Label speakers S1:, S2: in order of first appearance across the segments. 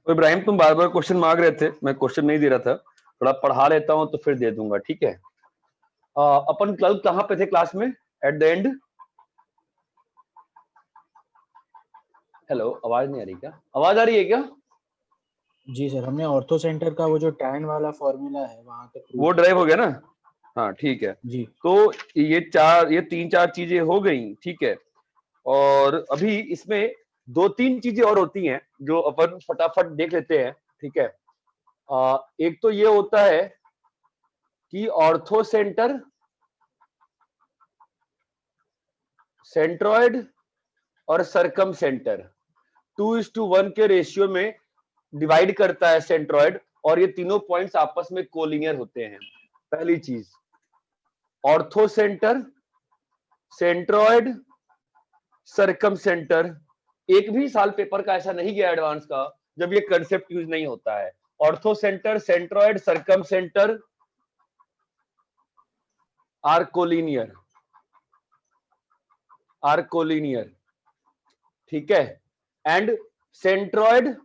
S1: तो इब्राहिम तुम बार बार क्वेश्चन मांग रहे थे, मैं क्वेश्चन नहीं दे रहा था, थोड़ा पढ़ा लेता हूँ तो फिर दे दूंगा, ठीक है। अपन कल कहाँ पे थे क्लास में एट द एंड? हेलो, आवाज नहीं आ रही क्या? आवाज आ रही है क्या?
S2: जी सर, हमने ऑर्थो सेंटर का वो जो टैन वाला फॉर्मूला है वहां तक
S1: वो ड्राइव हो गया ना? हाँ ठीक है।
S2: जी।
S1: तो ये तीन चार चीजें हो गई, ठीक है। और अभी इसमें दो तीन चीजें और होती हैं जो अपन फटाफट देख लेते हैं, ठीक है। एक तो ये होता है कि ऑर्थो सेंटर, सेंट्रॉइड और सरकम सेंटर 2:1 के रेशियो में डिवाइड करता है सेंट्रॉइड, और ये तीनों पॉइंट्स आपस में कोलिनियर होते हैं। पहली चीज, ऑर्थो सेंटर, सेंट्रॉइड, सरकम सेंटर। एक भी साल पेपर का ऐसा नहीं गया एडवांस का जब ये कंसेप्ट यूज नहीं होता है। Orthocentre, centroid, circumcentre are collinear, ठीक है। And centroid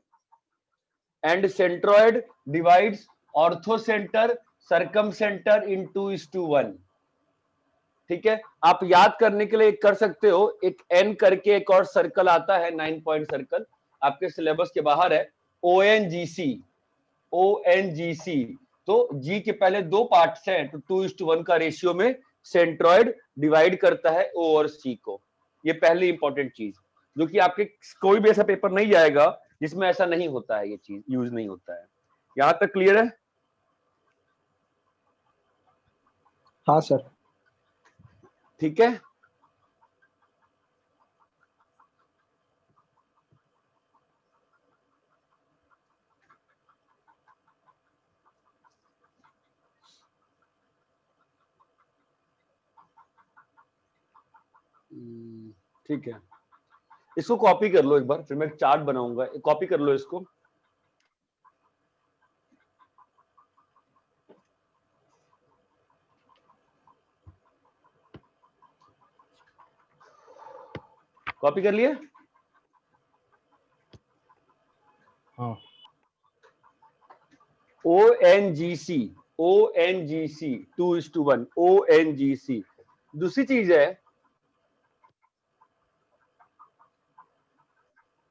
S1: divides orthocentre, circumcentre in 2:1, ठीक है। आप याद करने के लिए कर सकते हो, एक एन करके एक और सर्कल आता है, 9 पॉइंट सर्कल, आपके सिलेबस के बाहर है, ओएनजीसी। तो जी के पहले दो पार्ट्स हैं, तो 2:1 का रेशियो में सेंट्रॉइड डिवाइड करता है ओ और सी को। ये पहली इंपॉर्टेंट चीज, जो कि आपके कोई भी ऐसा पेपर नहीं जाएगा जिसमें ऐसा नहीं होता है, ये चीज यूज नहीं होता है। यहां तक क्लियर है?
S2: हाँ सर।
S1: ठीक है। ठीक है, इसको कॉपी कर लो एक बार, फिर मैं एक चार्ट बनाऊंगा, कॉपी कर लो इसको। कॉपी कर लिया?
S2: हाँ।
S1: ONGC 2:1 ONGC. दूसरी चीज है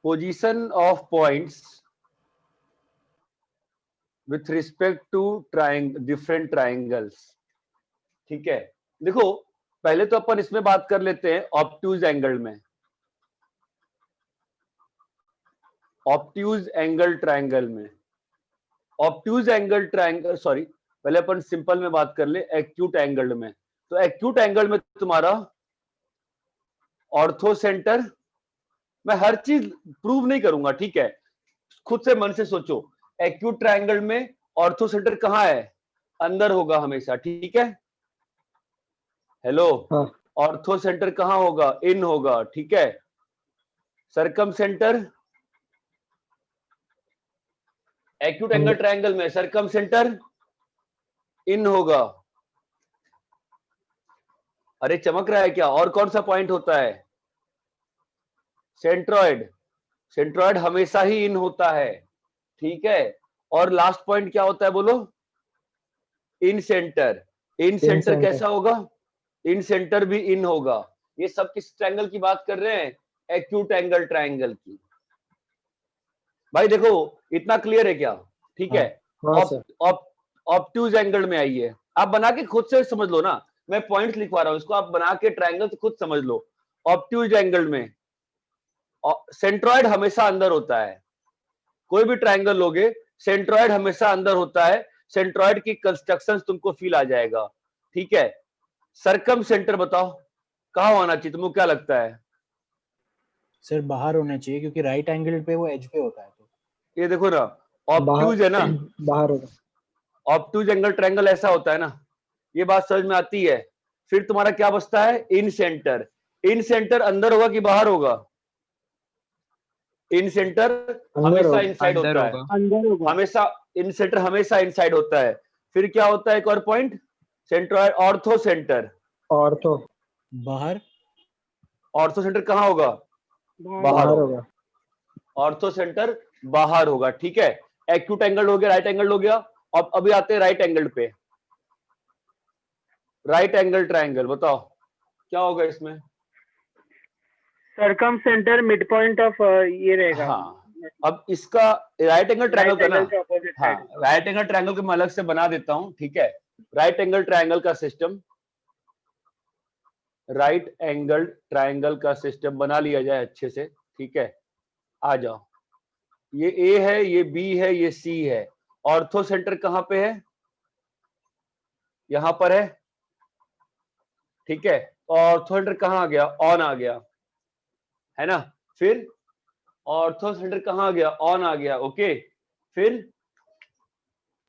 S1: position of points with respect to different triangles, ठीक है। देखो, पहले तो अपन इसमें बात कर लेते हैं ऑब्ट्यूज एंगल में, ऑब्ट्यूज एंगल ट्राइंगल में, ऑब्ट्यूज एंगल ट्राइंगल, सॉरी, पहले अपन सिंपल में बात कर ले एक्यूट एंगल में। तो एक्यूट एंगल में तुम्हारा ऑर्थो सेंटर, मैं हर चीज प्रूव नहीं करूंगा, ठीक है, खुद से मन से सोचो। एक्यूट ट्रायंगल में ऑर्थो सेंटर कहां है? अंदर होगा हमेशा, ठीक है। हेलो,
S2: हाँ।
S1: ऑर्थो सेंटर कहां होगा? इन होगा, ठीक है। सरकम सेंटर, एक्यूट एंगल ट्रायंगल में सरकम सेंटर इन होगा। अरे चमक रहा है क्या? और कौन सा पॉइंट होता है? सेंट्रॉइड, सेंट्रॉइड हमेशा ही इन होता है, ठीक है। और लास्ट पॉइंट क्या होता है बोलो? इन सेंटर। इन सेंटर कैसा होगा? इन सेंटर भी इन होगा। ये सब किस ट्रायंगल की बात कर रहे हैं? एक्यूट एंगल ट्रायंगल की। भाई देखो, इतना क्लियर है क्या? ठीक है।
S2: हाँ सर।
S1: ऑब्ट्यूज एंगल में आइए, आप बना के खुद से समझ लो ना, मैं पॉइंट्स लिखवा रहा हूं, इसको आप बना के ट्रायंगल से खुद समझ लो। ऑब्ट्यूज एंगल में सेंट्रॉइड हमेशा अंदर होता है, कोई भी ट्रायंगल लोगे सेंट्रॉइड हमेशा अंदर होता है, सेंट्रॉइड की कंस्ट्रक्शन तुमको फील आ जाएगा, ठीक है। सरकम सेंटर बताओ कहां होना चाहिए, तुमको क्या लगता है?
S2: सर बाहर होना चाहिए, क्योंकि राइट एंगल पे वो एज पे होता है। तो
S1: ये देखो ना, ऑब्ट्यूज है ना,
S2: बाहर होगा।
S1: ऑब्ट्यूज एंगल ट्रायंगल ऐसा होता है ना, ये बात समझ में आती है। फिर तुम्हारा क्या बचता है? इन सेंटर। इन सेंटर अंदर होगा कि बाहर होगा? इन सेंटर हमेशा इनसाइड होता है,
S2: अंदर होगा।
S1: हमेशा इन सेंटर हमेशा इनसाइड होता है। फिर क्या होता है एक और point? Centroid, ortho centre.
S2: Ortho बाहर।
S1: ऑर्थो सेंटर कहां होगा? बाहर होगा। ऑर्थो सेंटर बाहर होगा, ठीक है। एक्यूट एंगल हो गया, राइट एंगल हो गया। अब अभी आते हैं राइट एंगल पे। राइट एंगल ट्रायंगल बताओ क्या होगा इसमें।
S3: सरकम सेंटर मिड पॉइंट ऑफ ये रहेगा।
S1: हाँ, अब इसका राइट एंगल ट्रायंगल का ना,
S3: के ऑपोजिट
S1: हाँ
S3: साइड।
S1: राइट एंगल ट्रायंगल को मैं अलग से बना देता हूं, ठीक है। राइट एंगल ट्रायंगल का सिस्टम, राइट एंगल ट्रायंगल का सिस्टम बना लिया जाए अच्छे से, ठीक है। आ जाओ, ये ए है, ये बी है, ये सी है। ऑर्थो सेंटर कहां पे है, यहां पर है, ठीक है। ऑर्थो सेंटर कहां आ गया, ऑन आ गया, है ना। फिर ऑर्थो सेंटर कहां आ गया, ऑन आ गया, ओके। फिर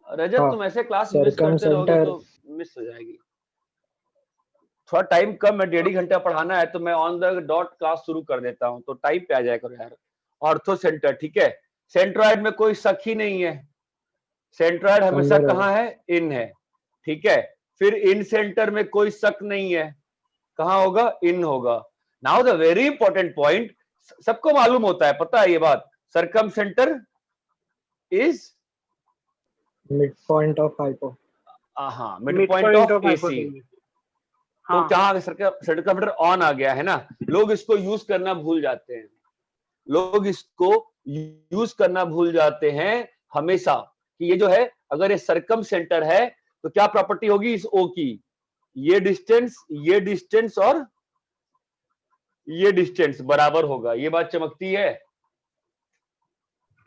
S1: रजत
S2: हाँ,
S1: तुम ऐसे क्लास मिस
S2: सर्कम
S1: करते रहोगे
S2: सेंटर।
S1: तो मिस हो जाएगी। थोड़ा टाइम कम है, 1.5 घंटा पढ़ाना है, तो मैं ऑन द डॉट क्लास शुरू कर देता हूं, तो टाइप पे आ जाएगा यार। ऑर्थो सेंटर, ठीक है। सेंट्रॉइड में कोई शक ही नहीं है, सेंट्रॉइड हमेशा
S2: अंदर
S1: कहां है, इन है, ठीक है। फिर इन सेंटर में कोई शक नहीं है, कहां होगा, इन होगा। Now the very important point, सबको मालूम होता है, पता है ये बात, circumcentre is
S2: midpoint of hypo.
S1: हाँ मिड पॉइंट ऑफ एसी। तो
S3: हाँ।
S1: क्या सर्कमफेरेंस ऑन आ गया है ना। लोग इसको यूज करना भूल जाते हैं, लोग इसको यूज करना भूल जाते हैं हमेशा, कि ये जो है अगर ये सरकम सेंटर है तो क्या प्रॉपर्टी होगी इस ओ की, ये डिस्टेंस और ये डिस्टेंस बराबर होगा। ये बात चमकती है।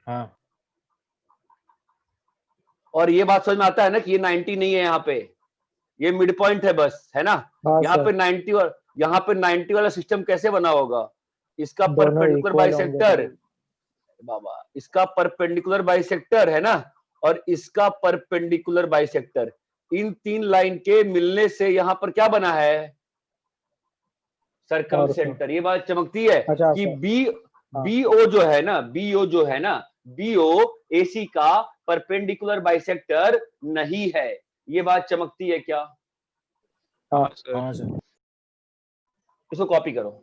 S2: हाँ
S1: और ये बात समझ में आता है ना कि ये 90 नहीं है, यहाँ पे ये मिड पॉइंट है बस, है ना।
S2: हाँ
S1: यहाँ
S2: सर,
S1: पे 90 और यहाँ पे 90 वाला सिस्टम कैसे बना होगा, इसका
S2: दोनों
S1: परपेंडिकुलर
S2: इक्वल होंगे
S1: बाइसेक्टर,
S2: सर।
S1: बाबा इसका परपेंडिकुलर बाइसेक्टर है ना, और इसका परपेंडिकुलर बाइसेक्टर, इन तीन लाइन के मिलने से यहाँ पर क्या बना है, सरकम
S2: ऑर्थो।
S1: सेंटर। ये बात चमकती है
S2: अच्छा
S1: कि
S2: सर।
S1: बी
S2: हाँ
S1: बीओ जो है ना, बीओ जो है ना, बीओ एसी का परपेंडिकुलर बाइसेक्टर नहीं है। ये बात चमकती है क्या।
S2: हाँ हाँ सर।
S1: इसको कॉपी करो।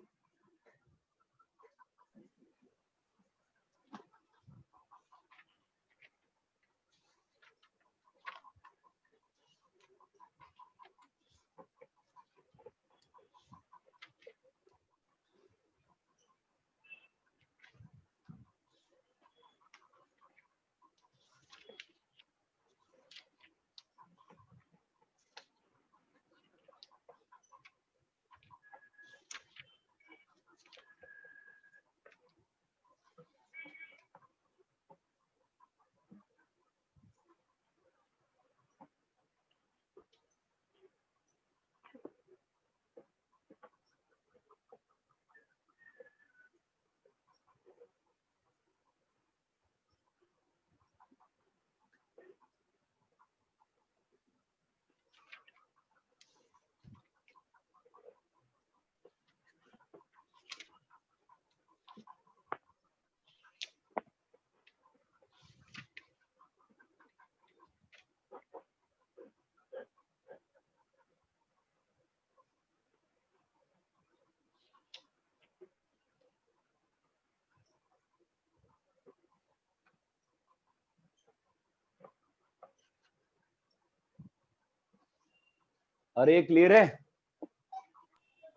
S1: अरे ये क्लियर है।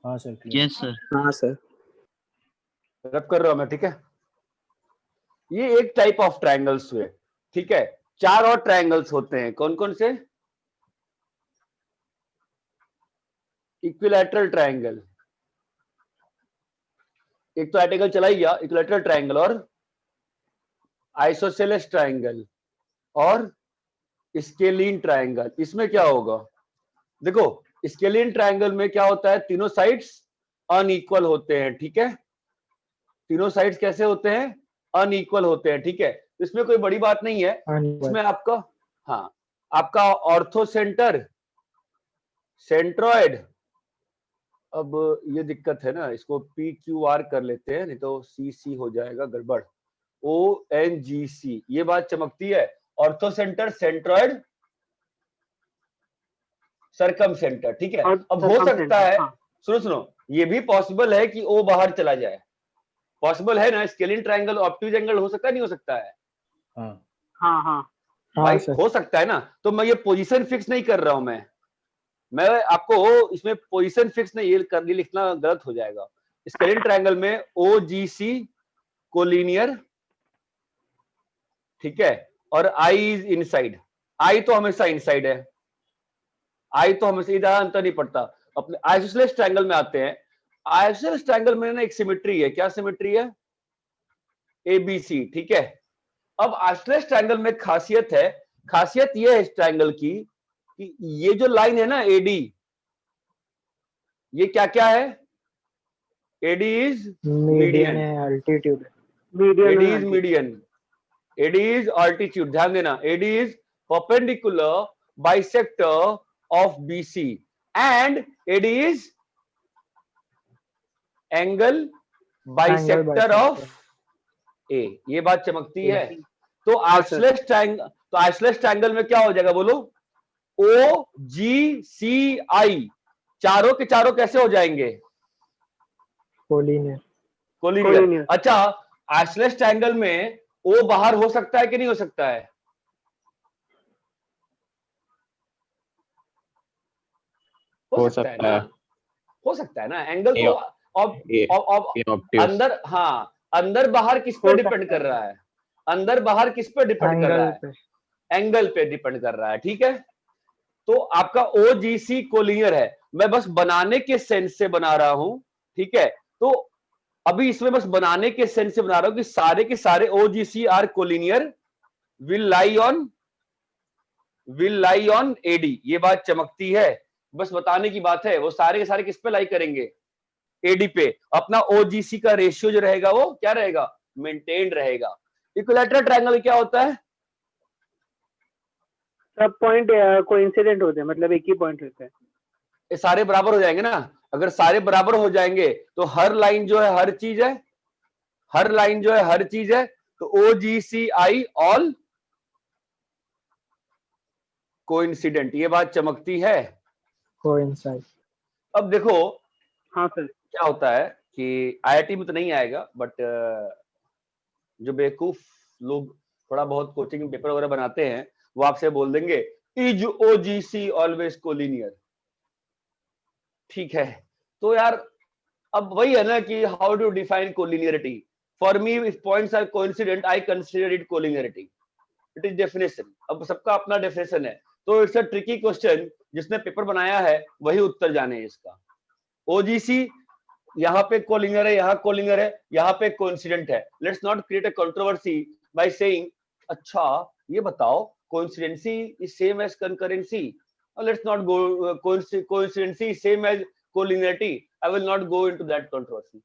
S2: हाँ सर।
S4: Yes sir.
S2: हाँ सर।
S1: रब कर रहा हूं मैं, ठीक है। ये एक टाइप ऑफ ट्रायंगल्स हुए, ठीक है। चार और ट्रायंगल्स होते हैं, कौन कौन से, इक्विलैटरल ट्रायंगल, एक तो एंगल चला ही गया, इक्विलैटरल ट्रायंगल, और आइसोसेलेस ट्रायंगल, और स्केलीन ट्रायंगल। इसमें क्या होगा, देखो स्केलीन ट्रायंगल में क्या होता है, तीनों साइड्स अनइक्वल होते हैं, ठीक है। तीनों साइड्स कैसे होते हैं, अनइक्वल होते हैं, ठीक है। इसमें कोई बड़ी बात नहीं है। इसमें आपका, हाँ आपका ऑर्थो सेंटर, सेंट्रॉइड, अब ये दिक्कत है ना, इसको पी क्यू आर कर लेते हैं, नहीं तो सी सी हो जाएगा गड़बड़, ओ एन जी सी। ये बात चमकती है, ऑर्थो सेंटर, सेंट्रॉइड, सरकम सेंटर, ठीक है। अब हो सकता है, सुनो सुनो, ये भी पॉसिबल है कि ओ बाहर चला जाए, पॉसिबल है ना? स्केलिन ट्रायंगल ऑब्ट्यूज एंगल हो सकता है, नहीं हो सकता है?
S2: हाँ
S3: हाँ हाँ
S1: भाई
S2: सर।
S1: हो सकता है ना। तो मैं ये पोजीशन फिक्स नहीं कर रहा हूं, मैं आपको इसमें पोजीशन फिक्स नहीं, ये कर लिखना गलत हो जाएगा। स्केलिन ट्रायंगल में OGC कोलिनियर, ठीक है, और I इज इनसाइड। I तो हमेशा इनसाइड है, I तो हमेशा, इधर अंतर नहीं पड़ता। अपने आइसोसेलेस ट्रायंगल में आते हैं। आइसोसेलेस ट्रायंगल में ना एक सिमेट्री है। क्या सिमेट्री है? ABC, ठीक है। अब आइसोसेलेस ट्रायंगल में खासियत है, खासियत ये है इस ट्रायंगल की कि ये जो लाइन है ना AD, ये क्या क्या है? AD इज
S2: मीडियन
S1: मीडियन,
S2: है, अल्टीट्यूड है।
S3: Median
S1: AD is median, AD is altitude. ध्यान देना, AD is perpendicular bisector of BC and AD is angle bisector of A। ये बात चमकती है। तो आइसोसेलेस ट्रायंगल, तो आइसोसेलेस ट्रायंगल में क्या हो जाएगा बोलो? OGCI चारों के चारों कैसे हो जाएंगे?
S2: कोलिनियर।
S1: कोलिनियर। अच्छा, आइसोसेलेस ट्रायंगल में O बाहर हो सकता है कि नहीं हो सकता है? हो सकता है ना, हो सकता है ना। एंगल तो अब अंदर, हाँ, अंदर बाहर किस पे डिपेंड कर रहा है? अंदर बाहर किस पे डिपेंड कर रहा है? एंगल पे डिपेंड कर रहा है, ठीक है। तो आपका OGC कोलिनियर है, मैं बस बनाने के सेंस से बना रहा हूं, ठीक है। तो अभी इसमें बस बनाने के सेंस से बना रहा हूं कि सारे के सारे OGC are collinear will lie on AD। ये बात चमकती है, बस बताने की बात है। वो सारे के सारे किस पे लाई करेंगे? AD पे। अपना OGC का रेशियो जो रहेगा वो क्या रहेगा? मेंटेन्ड रहेगा। इक्विलैटरल ट्रायंगल क्या होता है?
S3: सब पॉइंट कोइंसिडेंट होते हैं, मतलब एक ही पॉइंट रहता है।
S1: ये सारे बराबर हो जाएंगे ना। अगर सारे बराबर हो जाएंगे तो हर लाइन जो है हर चीज है, हर लाइन जो है हर चीज है। तो OGCI ऑल कोइंसिडेंट। ये बात चमकती है।
S2: कोइंसाइड।
S1: अब देखो
S3: हाँ सर।
S1: क्या होता है कि IIT में तो नहीं आएगा, बट जो बेवकूफ लोग थोड़ा बहुत कोचिंग पेपर वगैरह बनाते हैं, वो आपसे बोल देंगे इज OGC ऑलवेज कोलिनियर, ठीक है। तो यार अब वही है ना कि how do define collinearity? For me if points are coincident I consider it collinearity. It is definition. अब सबका अपना डेफिनेशन है, तो इट्स अ ट्रिकी क्वेश्चन। जिसने पेपर बनाया है वही उत्तर जाने इसका। OGC यहाँ पे कोलिनियर है, यहाँ कोलिनियर है, यहाँ पे कोइंसिडेंट है। Let's not create a controversy by saying अच्छा ये बताओ coincidency is same as concurrency. Let's not go, coincidency same as collinearity. I will not go into that controversy.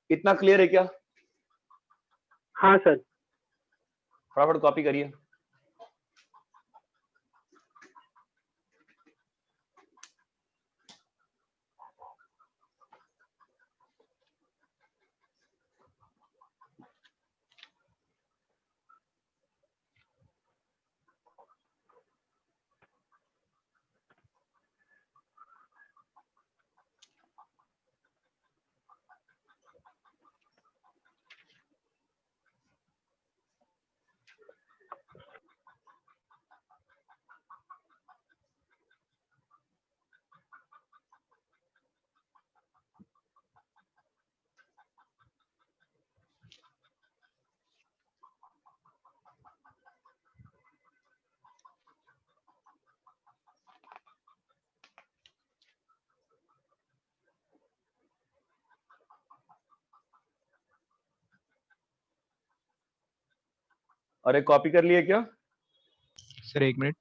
S1: इतना क्लियर है क्या?
S3: हाँ सर।
S1: फटाफट कॉपी करिए। अरे कॉपी कर लिए क्या?
S4: Sir 1 minute.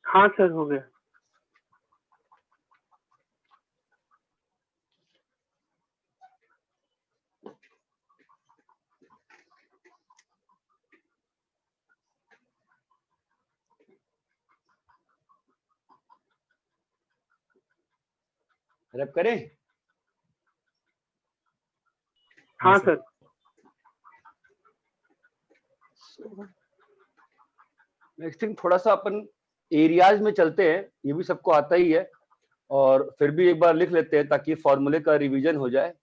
S3: हाँ सर, हो गया।
S1: रैप करें?
S3: हाँ सर।
S1: नेक्स्ट थिंग, थोड़ा सा अपन एरियाज में चलते हैं। ये भी सबको आता ही है, और फिर भी एक बार लिख लेते हैं ताकि फॉर्मूले का रिवीजन हो जाए।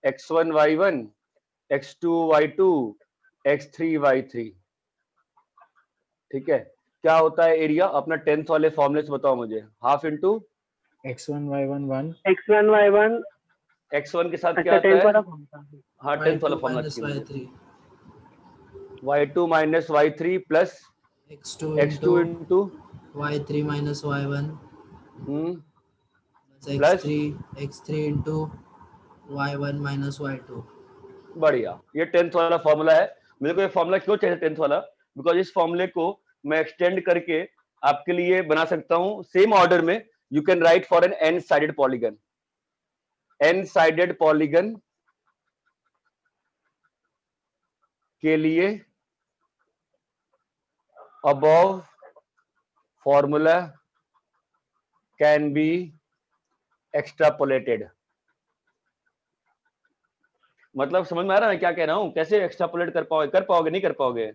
S1: x1 y1 x2 y2 x3 y3। ठीक है, क्या होता है एरिया? अपना 10th वाले फॉर्मूले से बताओ मुझे। Half into
S2: x1 y1 1
S3: x1 y1
S1: x1 के साथ क्या
S3: अच्छा
S1: आता
S3: 10
S1: है?
S3: वाला कौन सा?
S1: हाँ 10th वाला
S5: y2
S1: फॉर्मूला
S5: minus
S1: चाहिए
S5: y3
S1: y2 minus y3 plus
S5: x2
S1: x2
S5: into
S1: into
S5: y3 minus y1 plus
S1: plus
S5: x3 into y1 minus y2।
S1: बढ़िया, ये 10th वाला फॉर्मूला है। मेरे को ये फॉर्मूला क्यों चाहिए 10th वाला? बिकॉज इस फॉर्मूले को मैं एक्सटेंड करके आपके लिए बना सकता हूं सेम ऑर्डर में। You can write for n n sided polygon. N sided polygon के लिए above formula can be extrapolated। मतलब समझ में आ रहा है क्या कह रहा हूं? कैसे एक्सट्रापोलेट कर पाओगे नहीं कर पाओगे?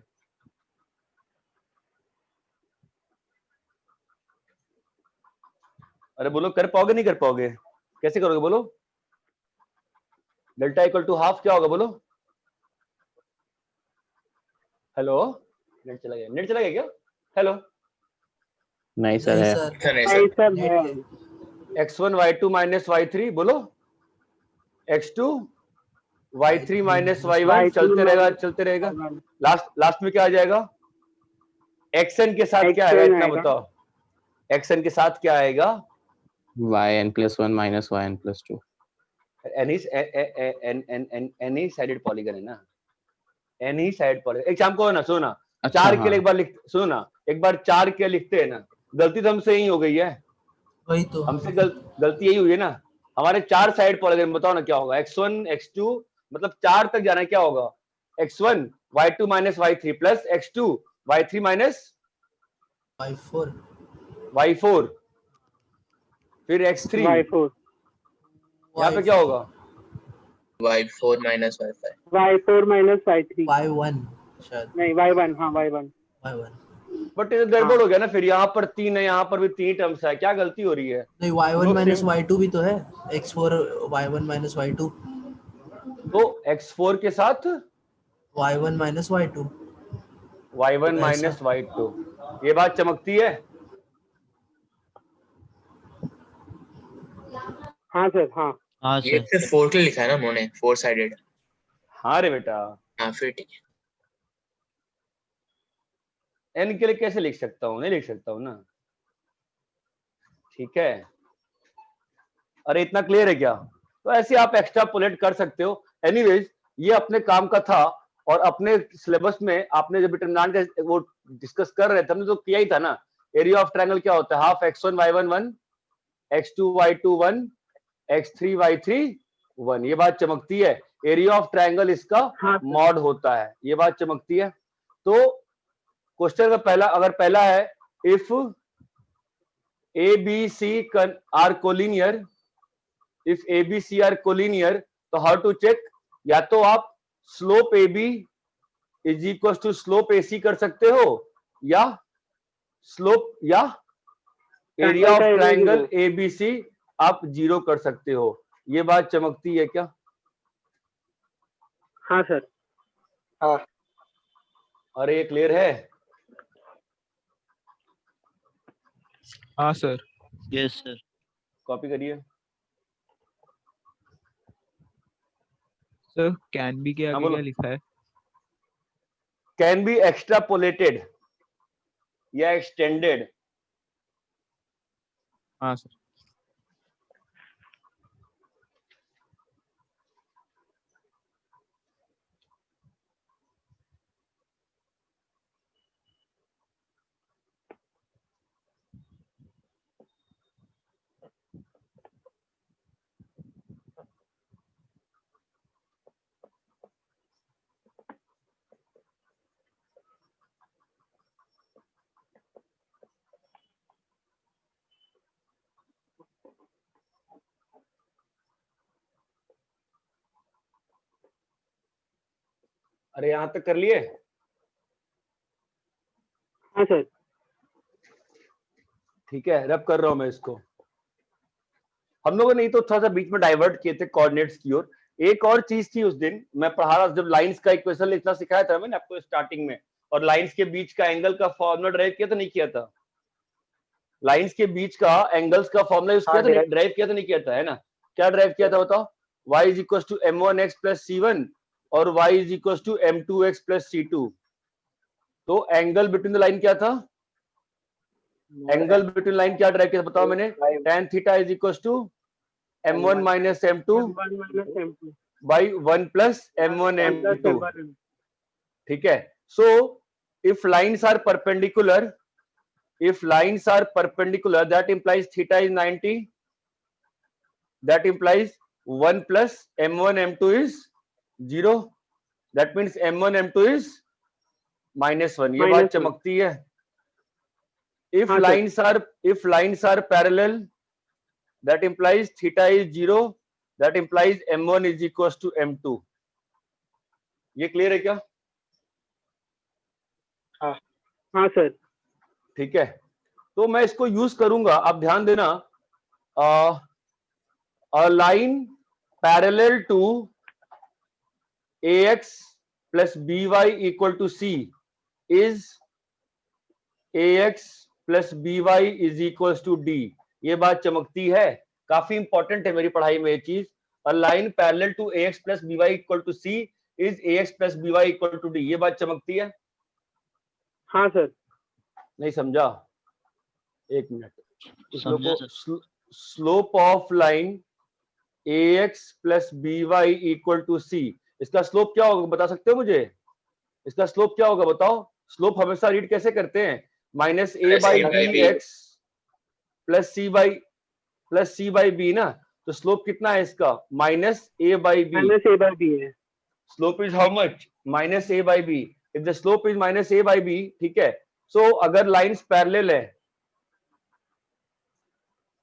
S1: अरे बोलो, कर पाओगे नहीं कर पाओगे? कैसे करोगे बोलो? डेल्टा इक्वल टू हाफ क्या होगा बोलो? हेलो, नेट चला गया? नेट चला गया क्या? हेलो,
S6: नहीं सर है।
S3: नहीं सर है।
S1: x1 y2 माइनस y3 बोलो, x2 y3 माइनस y1 चलते रहेगा चलते रहेगा। लास्ट में क्या आ जाएगा? xn के साथ क्या आएगा इतना बताओ? xn के साथ क्या आएगा?
S6: yn+1 minus yn+2।
S1: Any sided polygon है ना, एनी साइड पॉलीगन। एक शाम को ना सुनो ना,
S6: अच्छा,
S1: 4
S6: हाँ।
S1: के लिए एक बार लिख, सुनो ना एक बार 4 के लिखते हैं ना। गलती तो हमसे ही हो गई है,
S5: वही तो
S1: हमसे गलती यही हुई है ना। हमारे 4 साइड पॉलीगन बताओ ना क्या होगा? x1 x2 मतलब 4 तक जाना है, क्या होगा? x1 y2 minus y3 plus x2 y3 minus
S5: y4
S1: y4 फिर x3
S3: y4
S1: यहाँ पे क्या होगा?
S7: y4 minus y5
S3: y4 minus y3
S5: y1 शायद
S3: नहीं y1 हाँ y1
S5: y1
S1: बट ये गड़बड़ हो गया ना फिर। यहाँ पर 3 है, यहाँ पर भी 3 टर्म्स है, क्या गलती हो रही है?
S5: नहीं y1
S1: No,
S5: minus
S1: same।
S5: y2 भी तो है। x4 y1 minus y2
S1: तो x4 के साथ
S5: y1 minus y2
S1: y1
S5: तो
S1: माइनस
S5: ऐसा।
S1: y2। ये बात चमकती है।
S3: हाँ सर हाँ
S4: हाँ
S7: ये
S4: सर।
S7: सिर्फ 4 के लिए लिखा है ना उन्होंने, 4 साइडेड।
S1: हाँ रे बेटा,
S7: हाँ फिर ठीक है।
S1: n के लिए कैसे लिख सकता हूँ? नहीं लिख सकता हूँ ना। ठीक है, अरे इतना क्लियर है क्या? तो ऐसे आप एक्स्ट्रापोलेट कर सकते हो। एनीवेज, ये अपने काम का था। और अपने सिलेबस में आपने जब डिटरमिनेंट का वो डिस्कस कर रहे थे, हमने तो किया ही था ना। एरिया ऑफ ट्रायंगल क्या होता है? Half x1 y1 1 x2 y2 1 x3 y3 1। ये बात चमकती है। एरिया ऑफ ट्रायंगल इसका
S3: हाँ सर।
S1: मॉड होता है, ये बात चमकती है। तो क्वेश्चन का पहला, अगर पहला है if A B C are collinear, if A B C are collinear, तो हाउ टू चेक? या तो आप slope A B is equal to slope A C कर सकते हो, या स्लोप या area of triangle A B C आप 0 कर सकते हो। ये बात चमकती है क्या?
S3: हाँ सर
S1: अरे ये क्लियर है?
S4: हाँ सर।
S6: Yes sir.
S1: कॉपी करिए।
S4: सर कैन बी के
S1: हाँ,
S4: आगे
S1: बोलो।
S4: क्या लिखा है?
S1: कैन बी एक्स्ट्रापोलेटेड या एक्सटेंडेड।
S4: हाँ सर।
S1: अरे यहां तक कर लिए?
S3: हाँ सर
S1: ठीक है, रब कर रहा हूं मैं इसको। हम लोगों ने तो थोड़ा सा बीच में डाइवर्ट किए थे कोऑर्डिनेट्स की ओर, एक और चीज थी उस दिन मैं पढ़ा रहा जब लाइंस का इक्वेशन लिखना सिखाया था मैंने आपको स्टार्टिंग में, और लाइंस के बीच का एंगल का फॉर्मूला ड्राइव किया था नहीं किया था? लाइंस के बीच का एंगल्स का फॉर्मूला यूज किया था, ड्राइव किया था नहीं किया था, है ना? क्या ड्राइव किया था बताओ? y is equal to m1x plus c1 और y is equal to m2x plus c2। तो एंगल बिटवीन द लाइन क्या था? एंगल बिटवीन लाइन क्या ड्राइव किया बताओ मैंने? tan theta is equal to m1 minus m2 by 1 plus m1 m2। ठीक है, so if lines are perpendicular, if lines are perpendicular, that implies theta is 90, that implies 1 plus m1 m2 is 0, that means m1 m2 is -1। ये बात चमकती है। if lines are parallel, that implies theta is 0, that implies m1 is equals to m2। ये clear है क्या?
S3: हाँ sir.
S1: ठीक है, तो मैं इसको यूज करूंगा, आप ध्यान देना। a line parallel to ax plus by equal to c is ax plus by is equals to d। ये बात चमकती है, काफी इंपॉर्टेंट है मेरी पढ़ाई में ये चीज। a line parallel to ax plus by equal to c is ax plus by equal to d। ये बात चमकती है?
S3: हाँ सर।
S1: नहीं समझा? एक minute, slope of line ax plus by equal to c, इसका स्लोप क्या होगा बता सकते हो मुझे? इसका स्लोप क्या होगा बताओ? स्लोप हमेशा रीड कैसे करते हैं? Minus a by b x plus c by b ना। तो स्लोप कितना है इसका? माइनस a बाई बी
S3: है।
S1: Slope is how much? Minus a by b. If the slope is minus a by b, ठीक है, सो अगर लाइंस पैरेलल है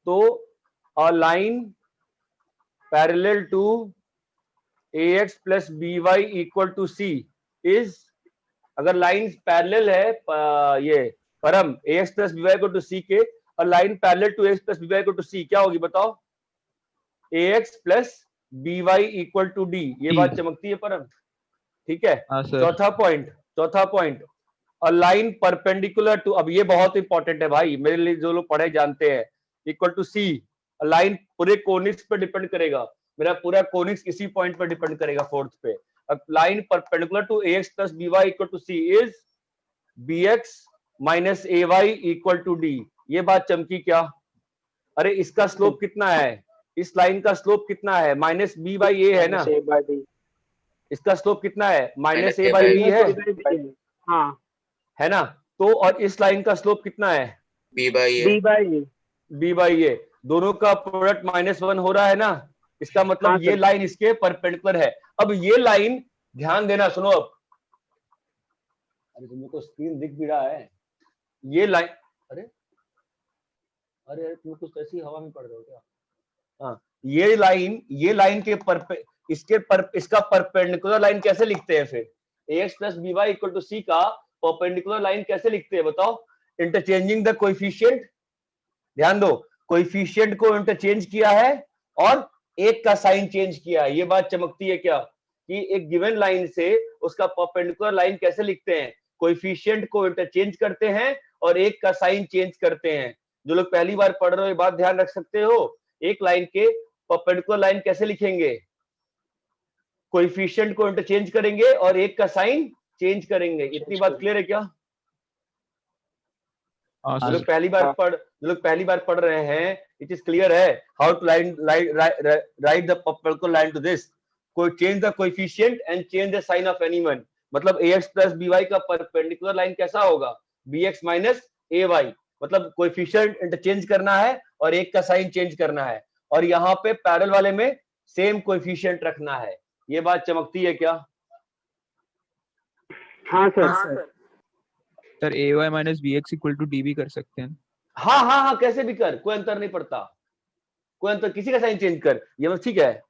S1: तो a line parallel to ax plus by equal to c is, अगर line parallel है ये परम ax plus by equal to c के, और line parallel to ax plus by equal to c क्या होगी बताओ? ax plus by equal to d। ये बात चमकती है परम? ठीक है। चौथा point a line perpendicular to, अब ये बहुत इंपॉर्टेंट है भाई मेरे लिए, जो लोग पढ़े जानते हैं, इक्वल टू सी। लाइन पूरे कोनिक्स पे डिपेंड करेगा, मेरा पूरा कोनिक्स इसी पॉइंट पे डिपेंड करेगा, फोर्थ पे। अब line perpendicular to ax plus by equal to c is bx minus ay equal to d। ये बात चमकी क्या? अरे इसका स्लोप कितना है? इस लाइन का स्लोप कितना है? माइनस b बाई a है ना। इसका स्लोप कितना है? माइनस a बाई b है,
S3: हाँ
S1: है ना। तो और इस लाइन का स्लोप कितना है?
S7: b by a। दोनों का प्रोडक्ट -1 हो रहा है ना। इसका मतलब
S3: हाँ,
S1: ये लाइन इसके परपेंडिकुलर है। अब ये लाइन, ध्यान देना, सुनो अब। अरे तुमको स्क्रीन दिख भी रहा है? ये लाइन, अरे अरे तुम कुछ ऐसी हवा में पड़ रहे हो क्या? हाँ, ये लाइन के इसका परपेंडिकुलर लाइन कैसे लिखते हैं फिर? ax plus by equal to c का परपेंडिकुलर लाइन कैसे लिखते हैं बताओ? Interchanging the coefficient. ध्यान दो, कोएफिशिएंट को इंटरचेंज किया है और एक का साइन चेंज किया है। ये बात चमकती है क्या? कि एक गिवन लाइन से उसका परपेंडिकुलर लाइन कैसे लिखते हैं? कोएफिशिएंट को इंटरचेंज करते हैं और एक का साइन चेंज करते हैं। जो लोग पहली बार पढ़ रहे हो ये बात ध्यान रख सकते हो। एक लाइन के परपेंडिकुलर लाइन कैसे लिखेंगे? कोएफिशिएंट को इंटरचेंज करेंगे और एक का साइन चेंज करेंगे। इतनी बात क्लियर है क्या? जो लोग पहली बार पढ़ रहे हैं, इट इज क्लियर है how to write the perpendicular line to this. कोई change the coefficient and change the sign of anyone. मतलब ax प्लस by का परपेंडिकुलर लाइन कैसा होगा? bx minus ay। मतलब कोएफिशिएंट इंटरचेंज करना है और एक का साइन चेंज करना है, और यहाँ पे पैरेलल वाले में सेम कोएफिशिएंट रखना है। ये बात चमकती है क्या?
S3: हाँ sir.
S4: Sir ay minus bx equal to d भी कर सकते हैं।
S1: हाँ, कैसे भी कर, कोई अंतर नहीं पड़ता, कोई अंतर, किसी का साइन चेंज कर, ये बस ठीक है।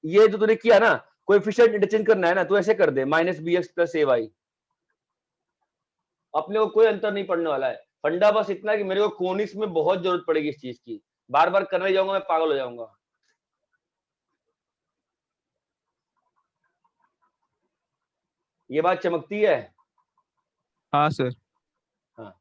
S1: ये जो तूने किया ना, कोएफिशिएंट इंटरचेंज करना है ना, तो ऐसे कर दे माइनस bx प्लस ay। अपने को कोई अंतर नहीं पड़ने वाला है। फंडा बस इतना कि मेरे को कोनिक्स में बहुत जरूरत पड़ेगी इस चीज की, बार बार करने जाऊंगा मैं पागल हो जाऊंगा। ये बात चमकती है?
S4: हाँ सर।
S1: हाँ,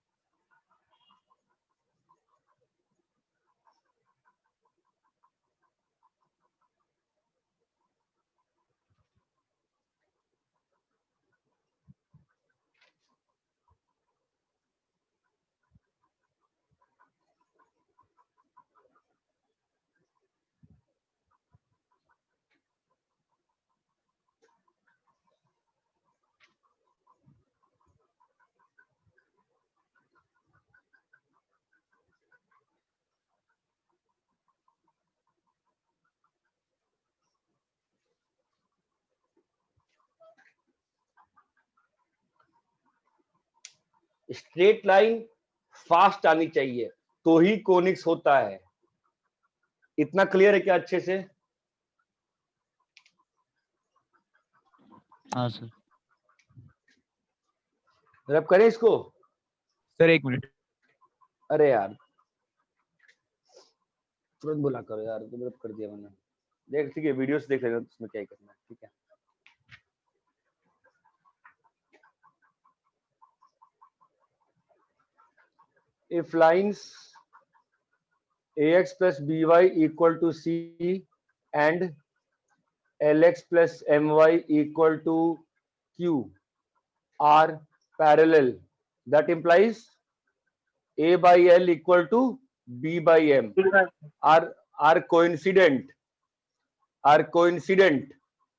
S1: स्ट्रेट लाइन फास्ट आनी चाहिए तो ही कोनिक्स होता है। इतना क्लियर है क्या अच्छे से?
S6: हाँ सर।
S1: रब करें इसको?
S4: सर एक मिनट।
S1: अरे यार तुरंत बोला करो यार, तुम रब कर दिया मैंने। देख ठीक है, वीडियो से देख लेना उसमें क्या करना है, ठीक है। If lines ax plus by equal to c and lx plus my equal to q are parallel, that implies a by l equal to b by m are coincident,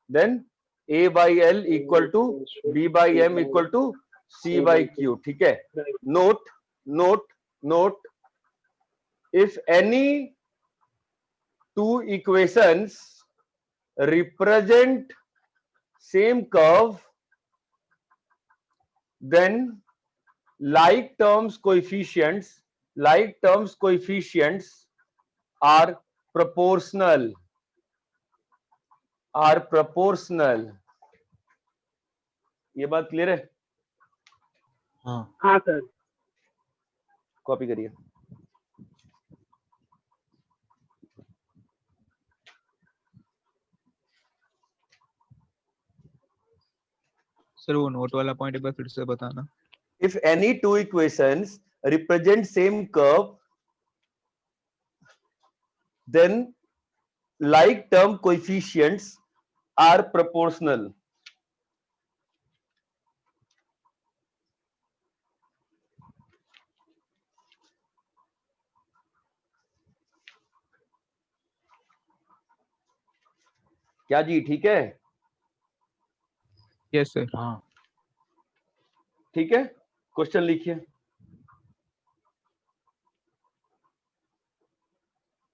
S1: then a by l equal to b by m equal to c by q, ठीक है। note if any two equations represent same curve, then like terms coefficients are proportional, ये बात clear है?
S2: हाँ
S3: हाँ sir.
S1: Copy करिए।
S4: Sir वो note वाला पॉइंट एक बार फिर से बताना।
S1: If any two equations represent same curve, then like term coefficients are proportional. क्या जी ठीक है?
S4: Yes sir.
S2: हाँ
S1: ठीक है, क्वेश्चन लिखिए।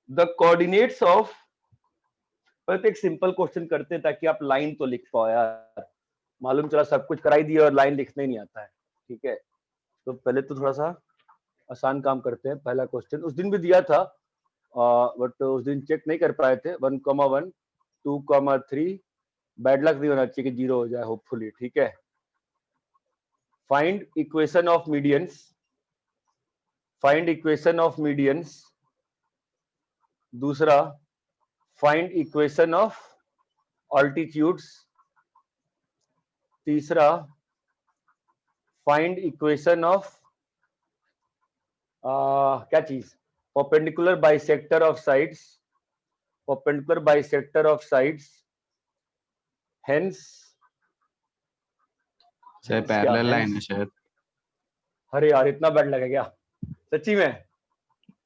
S1: द कोऑर्डिनेट्स ऑफ, पहले एक सिंपल क्वेश्चन करते हैं ताकि आप लाइन तो लिख पाओ यार। मालूम चला सब कुछ कराई दिया और लाइन लिखना ही नहीं आता है, ठीक है। तो पहले तो थोड़ा सा आसान काम करते हैं। पहला क्वेश्चन उस दिन भी दिया था, बट उस दिन चेक नहीं कर पाए थे। 1,1 2,3 बैड लक नहीं होना चाहिए कि 0 हो जाए, होपफुली, ठीक है। फाइंड इक्वेशन ऑफ मीडियंस, दूसरा फाइंड इक्वेशन ऑफ ऑल्टीट्यूड्स, तीसरा फाइंड इक्वेशन ऑफ क्या चीज, perpendicular bisector of sides, hence
S6: sir parallel line है शायद।
S1: अरे यार इतना बैड लगा क्या सच्ची में?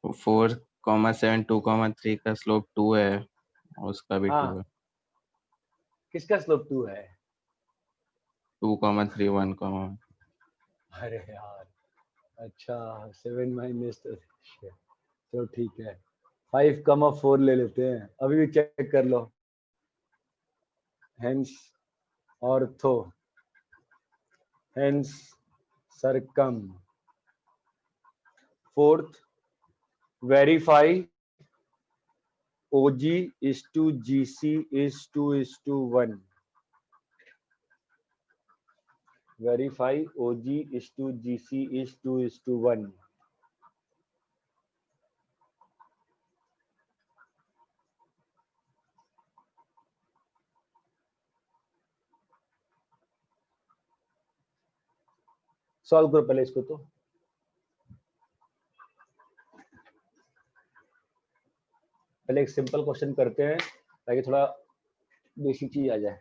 S6: 4,7 2,3 का स्लोप 2 है और उसका भी 2
S1: हाँ,
S6: है।
S1: किसका स्लोप 2 है?
S6: 2,3 1,1।
S1: अरे यार अच्छा 7 माइनस, तो ठीक है 5,4 ले लेते हैं, अभी भी चेक कर लो। Hence ortho, hence circum, fourth verify OG is to GC is 2:1, verify OG is to GC is 2:1। Solve करो पहले इसको। तो पहले एक सिंपल क्वेश्चन करते हैं ताकि थोड़ा बेसिक चीज आ जाए।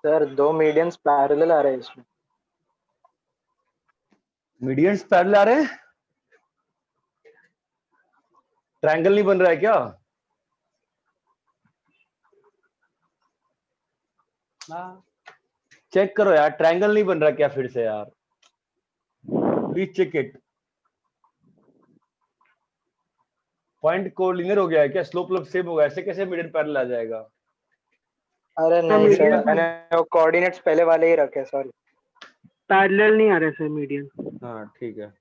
S2: सर 2 मीडियंस पैरेलल आ रहे हैं इसमें।
S1: मीडियंस पैरेलल आ रहे हैं, ट्रायंगल नहीं बन रहा है क्या? चेक करो यार, ट्रायंगल नहीं बन रहा क्या फिर से यार? Please check it. Point collinear हो गया है क्या? स्लोप लोप सेम होगा, ऐसे कैसे मीडियन पैरेलल आ जाएगा?
S2: अरे नहीं सर,
S3: median-
S2: मैंने वो कोऑर्डिनेट्स पहले वाले ही रखे, सॉरी।
S3: पैरेलल नहीं आ रहा सर मीडियन।
S1: हाँ ठीक है।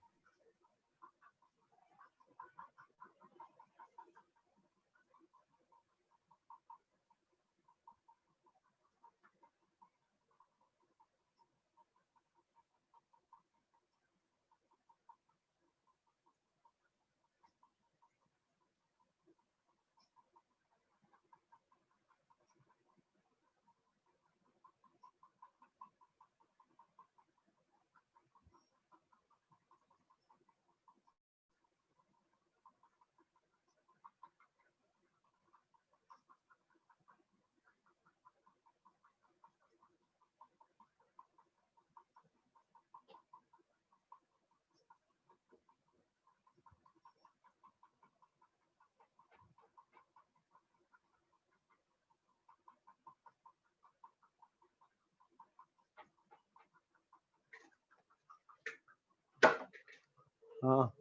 S1: हाँ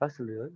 S1: बस चल रही है।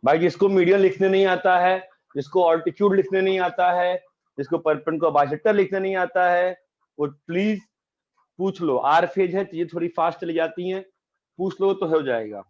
S1: भाई जिसको मीडियन लिखने नहीं आता है, जिसको ऑल्टीट्यूड लिखने नहीं आता है, जिसको परपेंडिकुलर बाइसेक्टर लिखने नहीं आता है, वो प्लीज पूछ लो। आर फेज है, चीजें थोड़ी फास्ट चली जाती हैं, पूछ लो तो हो जाएगा।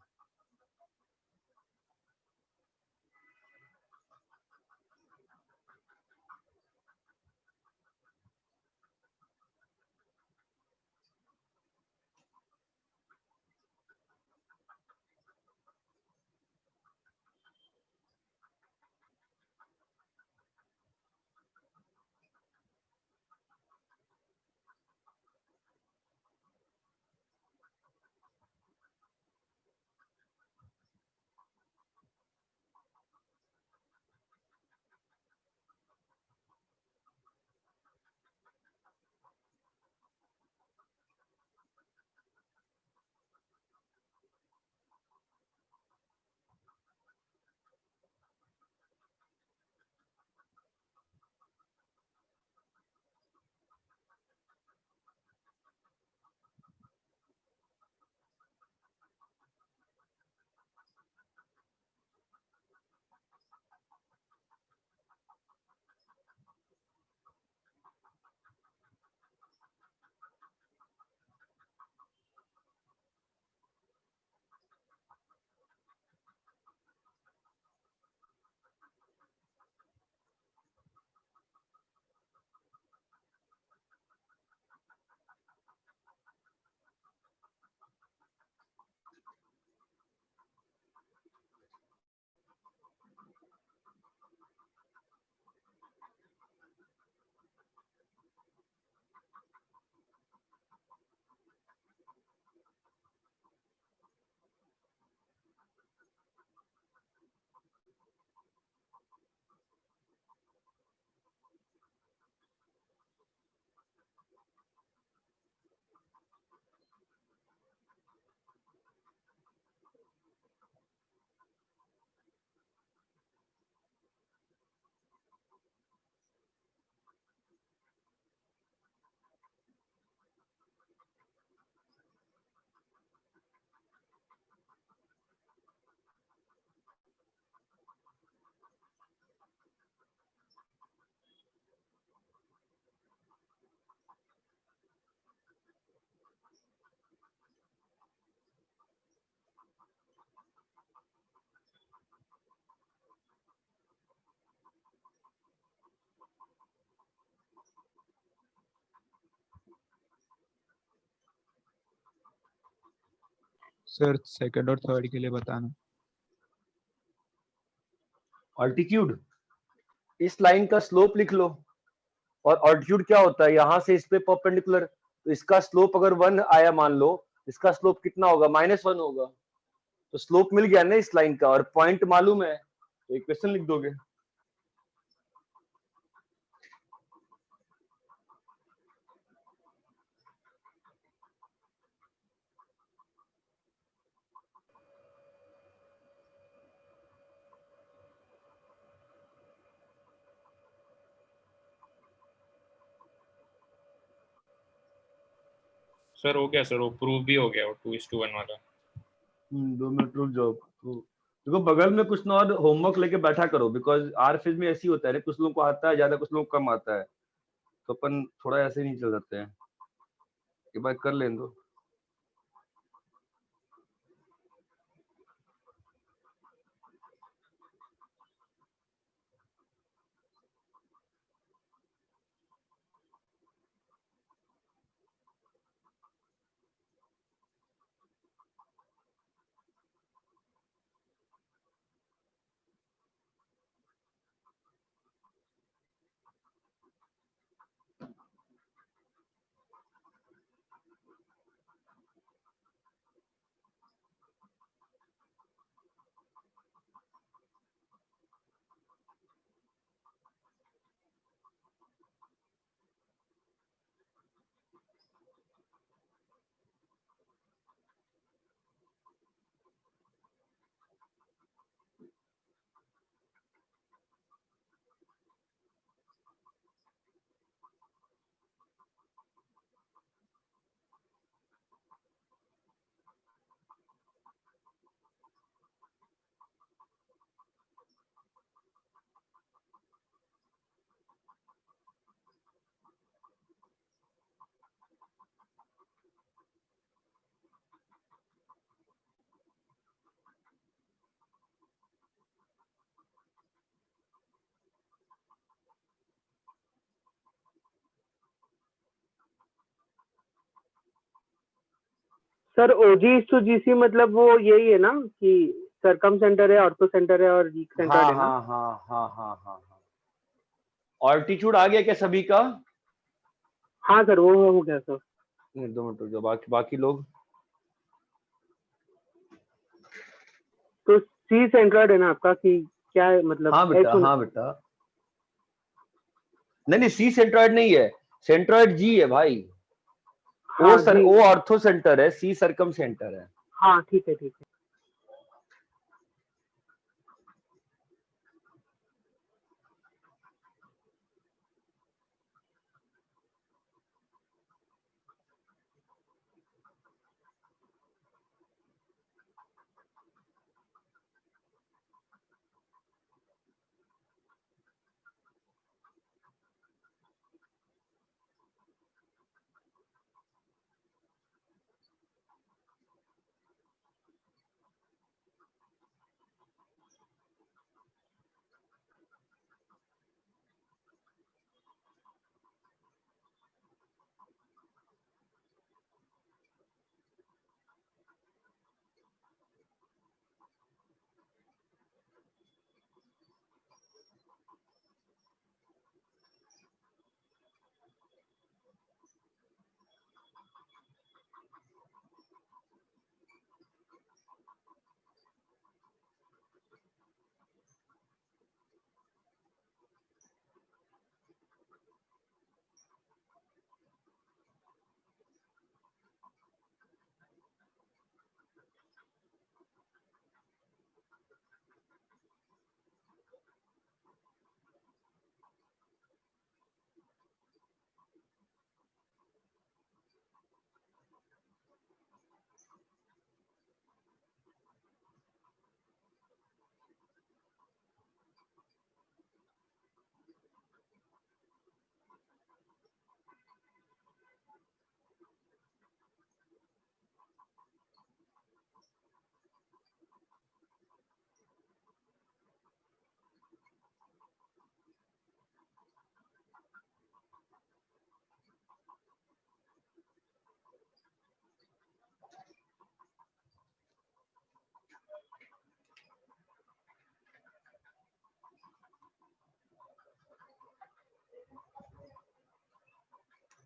S4: सर सेकंड और थर्ड के लिए बताना।
S1: ऑल्टीट्यूड, इस लाइन का स्लोप लिख लो। और ऑल्टीट्यूड क्या होता है, यहां से इस पे परपेंडिकुलर, तो इसका स्लोप अगर 1 आया मान लो, इसका स्लोप कितना होगा, -1 होगा। तो स्लोप मिल गया ना इस लाइन का, और पॉइंट मालूम है, तो इक्वेशन लिख दोगे।
S8: सर हो गया सर, वो प्रूव भी हो गया वो 2:1 वाला।
S1: 2 मिनट रुक जाओ। देखो बगल में कुछ ना और होमवर्क लेके बैठा करो, बिकॉज आर फेज में ऐसी होता है ना, कुछ लोगों को आता है ज्यादा, कुछ लोगों को कम आता है, तो अपन थोड़ा ऐसे नहीं चल जाते हैं, एक बार कर लें दो।
S3: Sir OG is to GC मतलब वो यही है ना कि सरकम सेंटर है, ऑर्थो सेंटर है और वीक सेंटर
S1: हाँ
S3: है ना?
S1: हाँ हाँ हाँ हाँ हाँ हाँ। ऑल्टीट्यूड आ गया क्या सभी का?
S3: हाँ सर वो हो गया सर।
S1: 2 मिनट रुक जाओ, बाकी लोग।
S3: तो सी सेंट्रॉइड है ना आपका कि क्या है मतलब?
S1: हाँ बेटा,
S3: H
S1: हाँ बेटा। नहीं सी सेंट्रॉइड नहीं है, सेंट्रॉइड जी है भाई।
S3: हाँ जी,
S1: ओ ऑर्थो सेंटर है, सी सरकम सेंटर है।
S3: हाँ ठीक है ठीक है।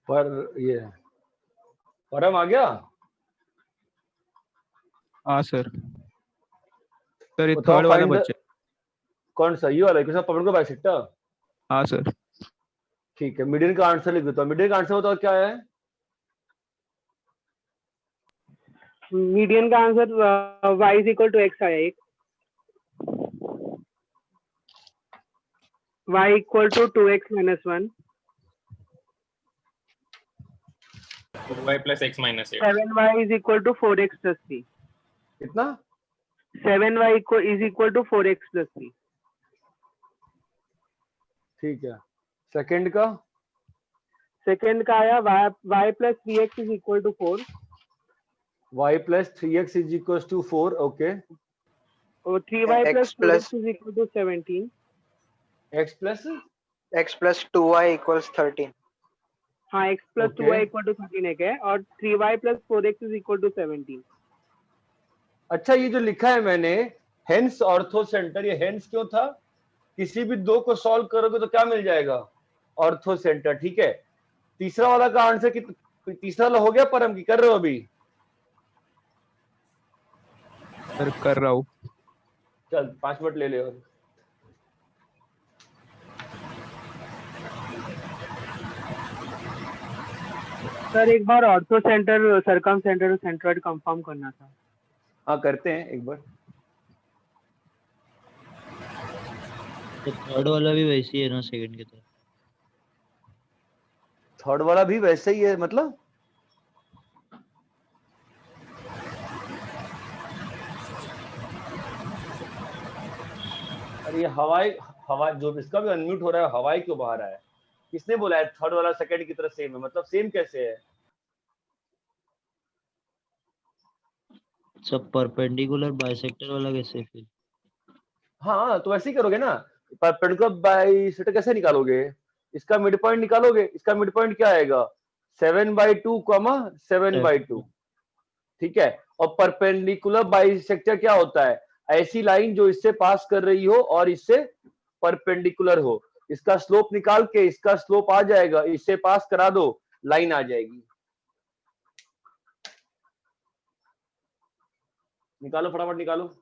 S1: पर ये परम आ गया।
S4: हाँ सर। सर ये
S1: बताओ
S4: थर्ड वाला
S1: फाइंड
S4: बच्चा।
S1: कौन सा, ये वाला किसका, पवन को बाइसेक्टर।
S4: हाँ सर।
S1: ठीक है, मीडियन का आंसर लिख देता हूँ। मीडियन का आंसर बताओ क्या है?
S3: मीडियन का answer y is equal to x आया एक, y equal to 2x minus 1,
S8: 2y plus x minus 8.
S3: 7y is equal to 4x plus 3,
S1: कितना?
S3: 7y is equal to 4x plus 3।
S1: ठीक है, सेकंड का?
S3: सेकंड का आया y plus 3x is equal to 4
S1: y plus 3x is equals to 4, okay.
S3: और 3y plus
S9: x plus
S3: 4x is equal to 17।
S1: x plus
S9: x plus 2y equals 13.
S3: हाँ x plus
S1: Okay.
S3: 2y equal to 13 एक है और 3y plus 4x is equal to 17।
S1: अच्छा, ये जो लिखा है मैंने हेंस ऑर्थो सेंटर, ये हेंस क्यों था? किसी भी दो को सॉल्व करोगे तो क्या मिल जाएगा? Ortho centre. ठीक है, तीसरा वाला का आंसर तीसरा वाला हो गया परम की कर रहे हो अभी?
S4: सर कर रहा हूँ।
S1: चल 5 मिनट ले ले और।
S3: सर एक बार ऑर्थो सेंटर, सरकम सेंटर और सेंट्रॉइड कंफर्म करना था।
S1: हाँ करते हैं एक बार।
S10: तो थर्ड वाला भी वैसे ही है ना सेकंड की तरह?
S1: थर्ड वाला भी वैसे ही है मतलब? अरे ये हवा जो इसका भी अनम्यूट हो रहा है, हवाई क्यों बाहर आया है? किसने बोला है थर्ड वाला सेकंड की तरह सेम है? मतलब सेम कैसे है?
S10: सब परपेंडिकुलर बाइसेक्टर वाला कैसे फिर?
S1: हाँ तो ऐसे ही करोगे ना, परपेंडिकुलर बाइसेक्टर कैसे निकालोगे? इसका मिड पॉइंट निकालोगे, इसका मिड पॉइंट क्या आएगा? 7/2, 7/2। ठीक है। और परपेंडिकुलर बाइसेक्टर क्या होता है? ऐसी लाइन जो इससे पास कर रही हो और इससे परपेंडिकुलर हो। इसका स्लोप निकाल के इसका स्लोप आ जाएगा, इससे पास करा दो, लाइन आ जाएगी। निकालो फटाफट निकालो।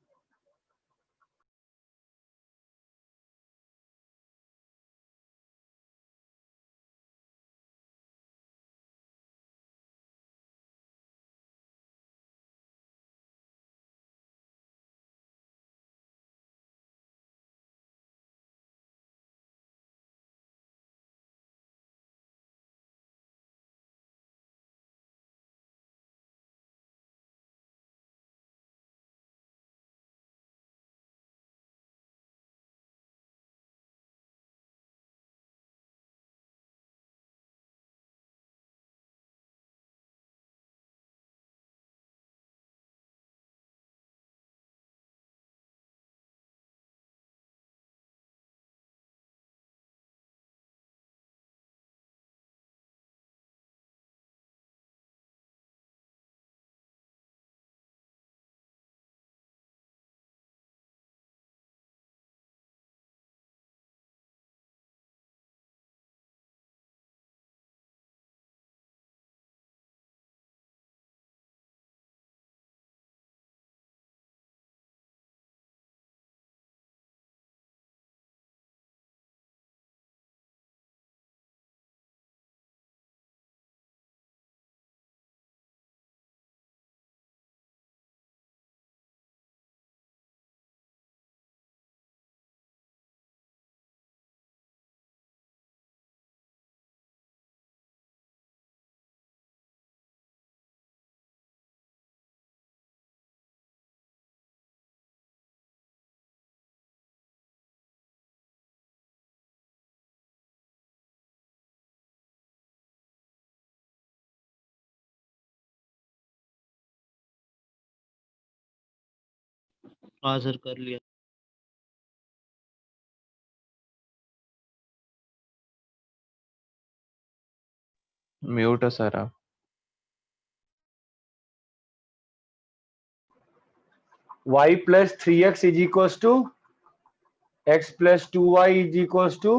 S10: हाँ सर कर लिया।
S6: म्यूट है सर आप।
S1: y plus 3x is equals to x plus 2y is equals to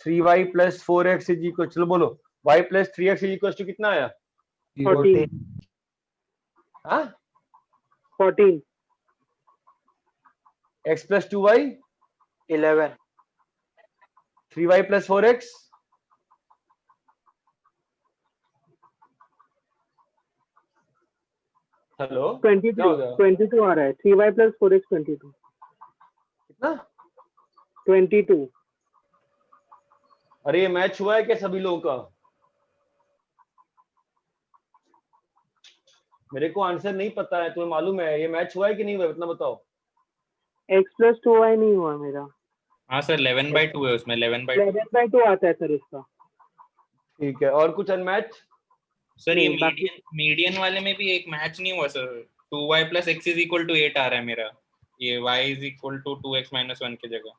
S1: 3y plus 4x is equal, चलो बोलो, y plus 3x is equals to कितना आया?
S3: 14
S1: हाँ
S3: 14
S1: x plus 2y
S9: 11
S1: 3y plus 4x hello
S3: 22
S1: क्या हो गया?
S3: 22 आ रहा है 3y plus 4x 22
S1: कितना?
S3: 22
S1: अरे ये मैच हुआ है क्या सभी लोगों का? मेरे को आंसर नहीं पता है, तुम्हें मालूम है ये मैच हुआ है कि नहीं हुआ, इतना बताओ।
S3: x plus 2y नहीं हुआ मेरा।
S8: हाँ सर 11/2 है उसमें 11/2
S3: 11/2 आता है सर इसका।
S1: ठीक है, और कुछ अनमैच?
S8: सर ये
S3: नहीं, बाकी-
S8: मीडियन वाले में भी एक मैच नहीं हुआ sir. 2y plus x is equal to 8 आ रहा है मेरा, ये y is equal to 2x minus 1 की जगह।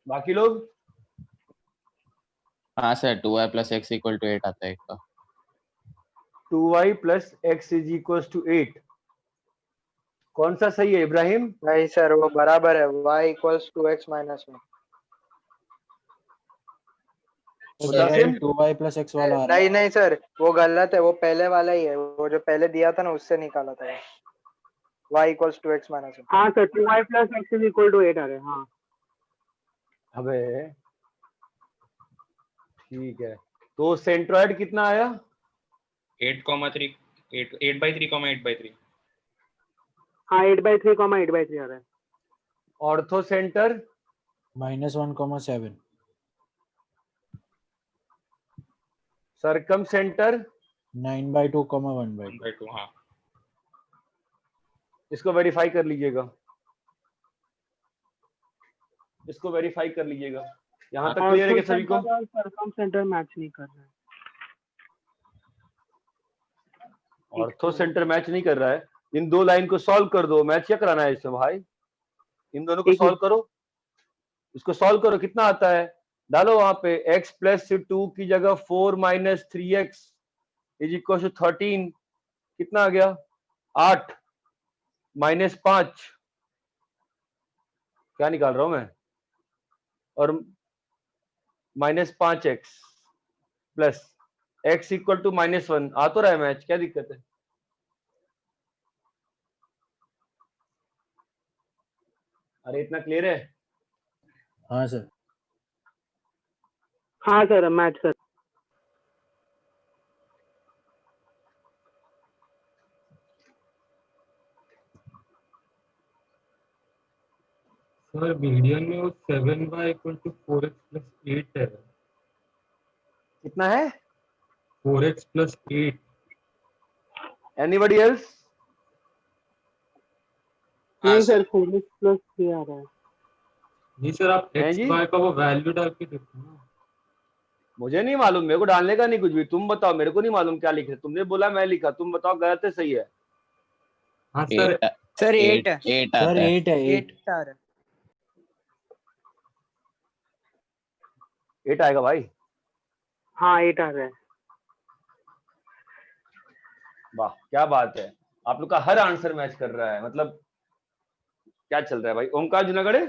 S1: बाकी लोग?
S6: हाँ sir 2y plus x equal to 8 आता है इसका।
S1: 2y plus x is equals to 8 कौन सा सही है इब्राहिम?
S9: नहीं सर वो बराबर है y equals 2x minus 1।
S1: Mutassim?
S2: 2y plus x वाला आ रहा है।
S9: नहीं नहीं सर वो गलत है, वो पहले वाला ही है, वो जो पहले दिया था ना उससे निकाला था y equals 2x minus 1।
S3: हाँ sir 2y plus x is equal to 8 आ रहा है। हाँ
S1: अबे ठीक है, तो सेंट्रॉइड कितना आया?
S8: 8,3 8/3, 8/3।
S3: हाँ 8/3, 8/3 आ रहा है।
S1: ऑर्थो सेंटर
S2: -1,7
S1: सरकम सेंटर
S2: 9/2, 1/2
S8: 1/2 हाँ।
S1: इसको वेरीफाई कर लीजिएगा, इसको वेरीफाई कर लीजिएगा। यहाँ तक क्लियर है कि सभी को?
S3: सरकम सेंटर मैच नहीं कर रहा है।
S1: ऑर्थो सेंटर मैच नहीं कर रहा है। इन दो लाइन को सॉल्व कर दो, मैच क्या कराना है इसमें भाई? इन दोनों को सॉल्व करो, इसको सॉल्व करो, कितना आता है? डालो वहां पे x plus 2 की जगह 4 minus 3x is equal to 13, कितना आ गया 8 -5, क्या निकाल रहा हूं मैं, और -5x plus x equal to -1, आ तो रहा है मैच, क्या दिक्कत है? अरे इतना क्लियर है?
S2: हाँ सर।
S3: हाँ sir, match sir.
S7: Sir median में वो 7y equal to 4x plus 8 है।
S1: कितना है?
S7: 4x plus 8।
S1: Anybody else?
S3: नहीं सर, 4x प्लस 3 आ रहा है।
S7: जी सर, आप
S1: हैं
S7: x
S1: जी?
S7: y का वो वैल्यू डाल के देखो ना।
S1: मुझे नहीं मालूम, मेरे को डालने का नहीं कुछ भी, तुम बताओ, मेरे को नहीं मालूम क्या लिखे, तुमने बोला मैं लिखा, तुम बताओ गलत है सही है?
S7: हाँ सर,
S6: सर
S10: 8
S6: 8
S2: सर
S6: आता है।
S2: 8 है 8।
S10: 8 आ रहा है।
S1: 8 आएगा भाई?
S3: हाँ 8 आ रहा है।
S1: वाह क्या बात है, आप लोग का हर आंसर मैच कर रहा है, मतलब क्या चल रहा है भाई? ओमकार जुनागढ़े,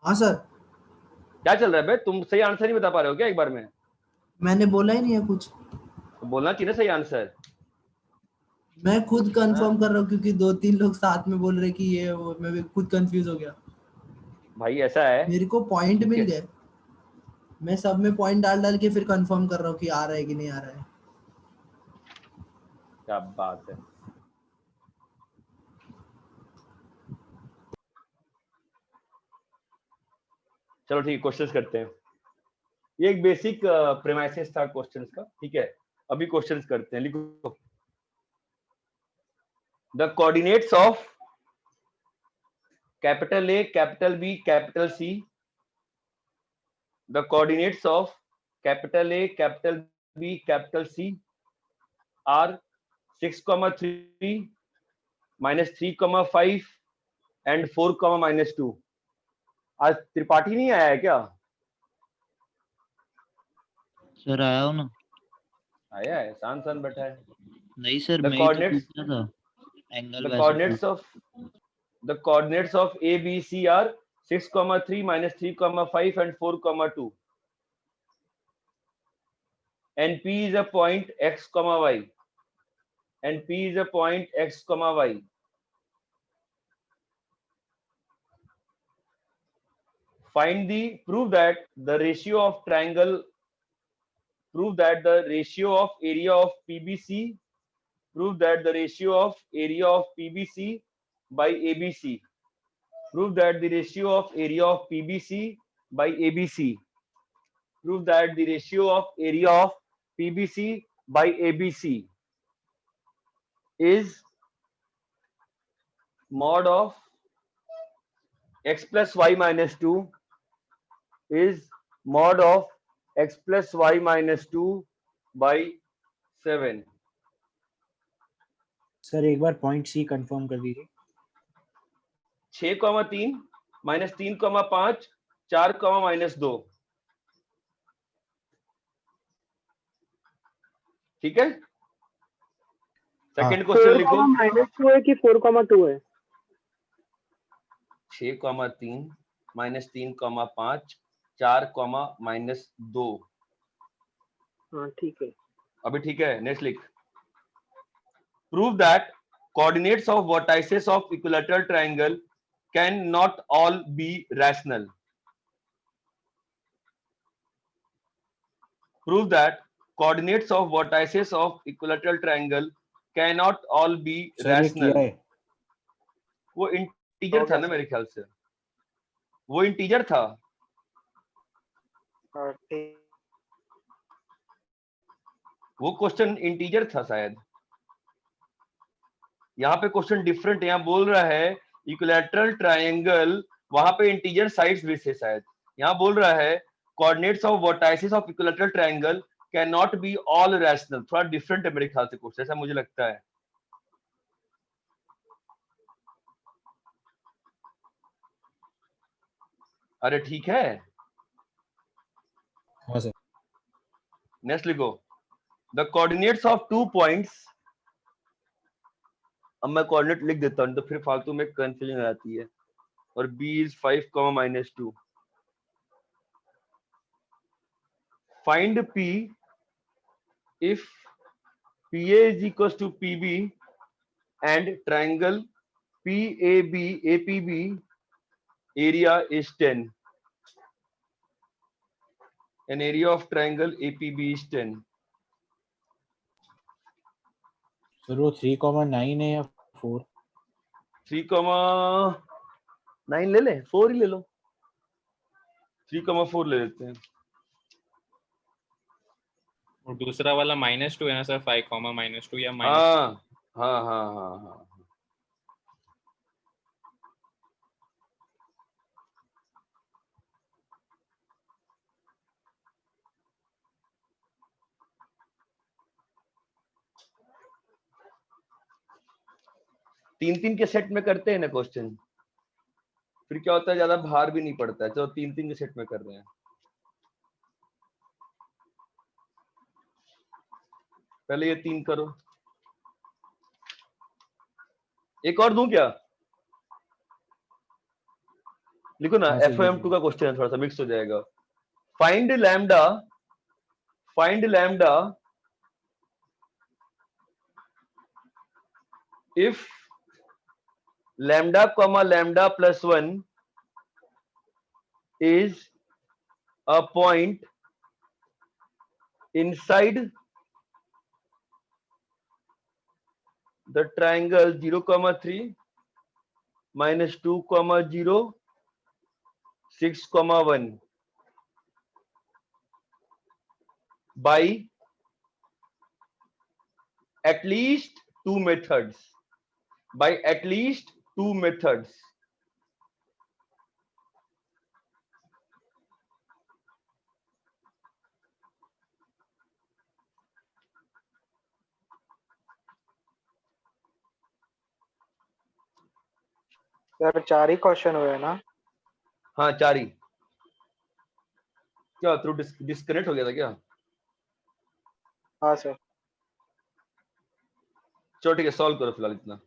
S5: हाँ सर,
S1: क्या चल रहा है भाई? तुम सही आंसर नहीं बता पा रहे हो क्या एक बार में?
S5: मैंने बोला ही नहीं है कुछ।
S1: तो बोलना चाहिए ना सही आंसर।
S5: मैं खुद कंफर्म कर रहा हूँ क्योंकि 2-3 लोग साथ में बोल रहे कि ये वो, मैं भी खुद कंफ्यूज हो गया।
S1: भाई ऐसा है,
S5: मेरे को पॉइंट मिल
S1: ठीक है।
S5: गए, मैं सब में पॉइंट डाल डाल के फिर कंफर्म कर रहा हूँ कि आ रहा है कि नहीं आ रहा है।
S1: क्या बात है। चलो ठीक है, क्वेश्चंस करते हैं। ये एक बेसिक प्रेमाइसिस था क्वेश्चंस का, ठीक है। अभी क्वेश्चंस करते हैं, लिखो। The coordinates of capital A, capital B, capital C, the coordinates of capital A, capital B, capital C are 6,3, -3,5 and 4,-2। आज त्रिपाठी नहीं आया है क्या?
S10: सर आया हो ना?
S1: आया है, शान बैठा है।
S10: नहीं सर,
S1: The
S10: मैं ही तो
S1: coordinates,
S10: पूछ रहा था, एंगल
S1: the
S10: वैसे
S1: coordinates of the coordinates of A, B, C are 6,3, -3,5 and 4,2. And P is a point x, y. And P is a point x, y. Prove that the ratio of triangle. Prove that the ratio of area of PBC. Prove that the ratio of area of PBC by ABC. Prove that the ratio of area of PBC by ABC. Prove that the ratio of area of PBC by ABC is mod of x plus y minus 2 is mod of x plus y minus 2 by 7.
S2: Sir एक बार point सी confirm कर दीजिए।
S1: 6,3 -3,5 4,-2। ठीक है, second question लिखो।
S3: 4,-2 है कि 4,2 है?
S1: 6,3 -3,5 4,-2।
S3: हाँ ठीक है।
S1: अभी ठीक है, नेक्स्ट लिख। Prove that coordinates of vertices of equilateral triangle can not all B rational. Prove that coordinates of vertices of equilateral triangle cannot all be
S2: sir ये
S1: rational.
S2: किया है।
S1: वो इंटीजर था ना मेरे ख्याल से, वो इंटीजर था।
S9: ठीक।
S1: वो क्वेश्चन इंटीजर था शायद। यहाँ पे क्वेश्चन डिफरेंट है, यहाँ बोल रहा है इक्विलैटरल ट्रायंगल, वहां पे इंटीजर साइड्स भी थे शायद। यहाँ बोल रहा है coordinates of vertices of equilateral triangle can not be all rational. थोड़ा डिफरेंट है मेरे ख्याल से क्वेश्चन, ऐसा मुझे लगता है। अरे ठीक है,
S2: हाँ सर।
S1: नेक्स्ट लिखो। द कोऑर्डिनेट्स ऑफ 2 पॉइंट्स, अब मैं कोऑर्डिनेट लिख देता हूं तो फिर फालतू में कंफ्यूजन आ जाती है, और b is 5, -2. Find p if PA is equals to PB and triangle PAB APB area is 10. An area of triangle APB is 10.
S2: Sir वो 3,9 है या 4?
S1: 3,9 ले ले, 4 ही ले लो, 3,4 ले लेते हैं।
S8: और दूसरा वाला -2 है ना सर, 5, -2 या -2?
S1: हाँ। 3-3 के सेट में करते हैं ना क्वेश्चन, फिर क्या होता है, ज्यादा भार भी नहीं पड़ता है। चलो 3-3 के सेट में कर रहे हैं। पहले ये 3 करो, एक और दूं क्या? लिखो ना, FOM2 का क्वेश्चन है, थोड़ा सा मिक्स हो जाएगा। Find lambda if lambda comma lambda plus 1 is a point inside the triangle 0,3 -2, 0, 6, 1 by at least two methods. By at least two methods.
S9: Sir 4 he question हुए ना?
S1: हाँ 4 ही। क्या थ्रू डिस्कनेक्ट हो गया था क्या?
S9: हाँ सर।
S1: चलो ठीक है, सॉल्व करो फिलहाल इतना।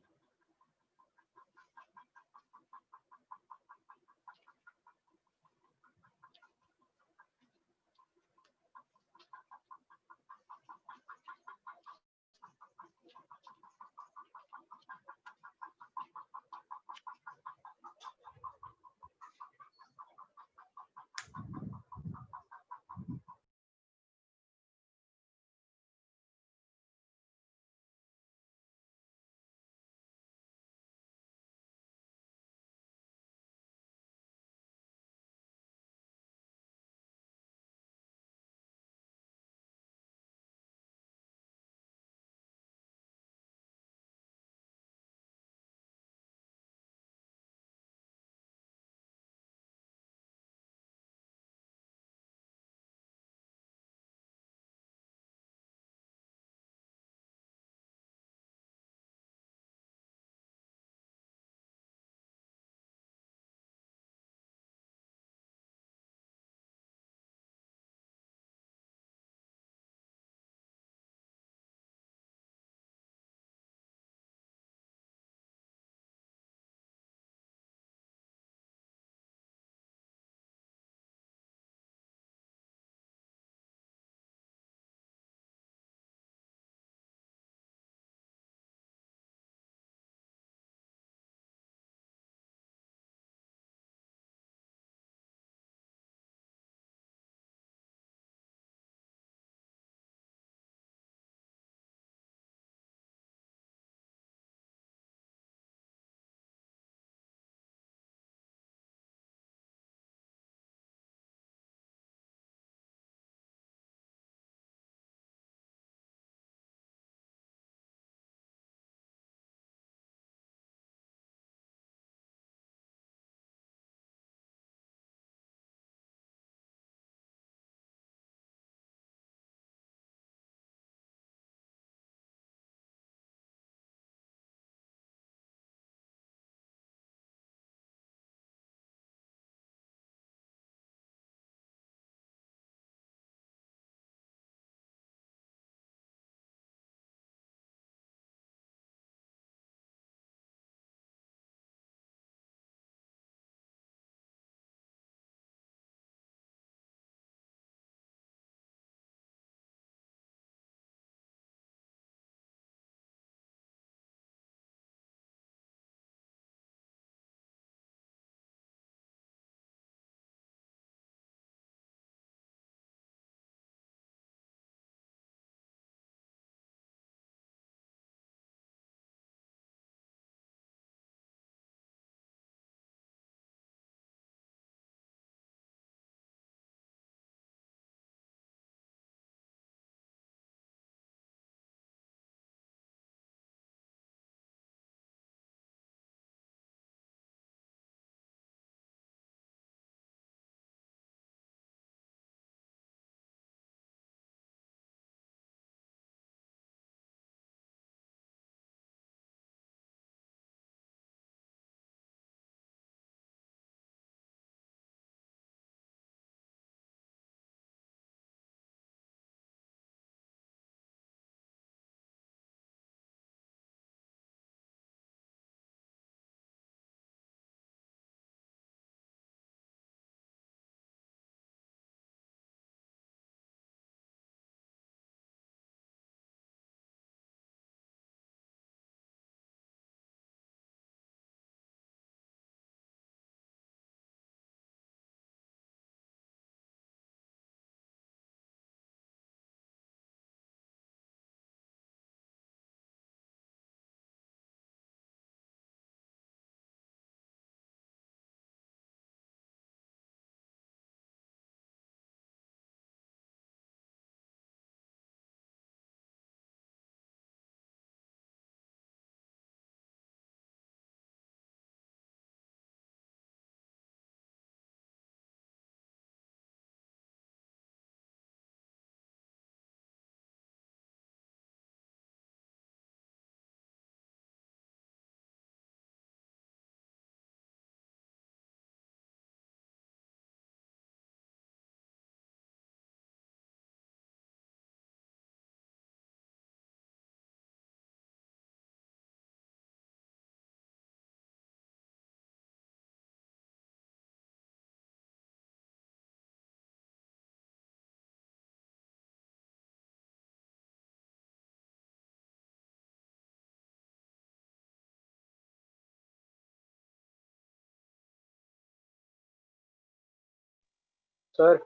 S9: सर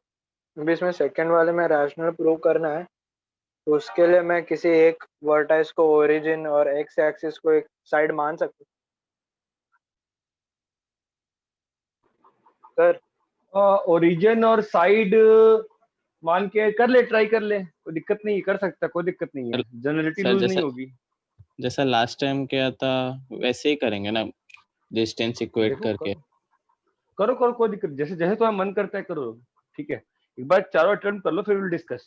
S9: अभी इसमें सेकंड वाले में रैशनल प्रूव करना है, तो उसके लिए मैं किसी एक वर्टाइस को ओरिजिन और एक्स एक्सिस को एक साइड मान सकता हूँ सर?
S1: ओरिजिन और साइड मान के कर ले, ट्राई कर ले, कोई दिक्कत नहीं है, कर सकता, कोई दिक्कत नहीं है, जनरलिटी
S6: सर
S1: लूज नहीं
S6: जैसा
S1: होगी।
S6: जैसा लास्ट टाइम किया था वैसे ही करेंगे ना, डिस्टेंस इक्वेट
S1: देखो
S6: करके।
S1: करो करो, कोई दिक्कत, जैसे जैसे तुम्हारा मन करता है करो, ठीक है। एक बार चारों अटेम्प्ट कर लो, फिर विल डिस्कस।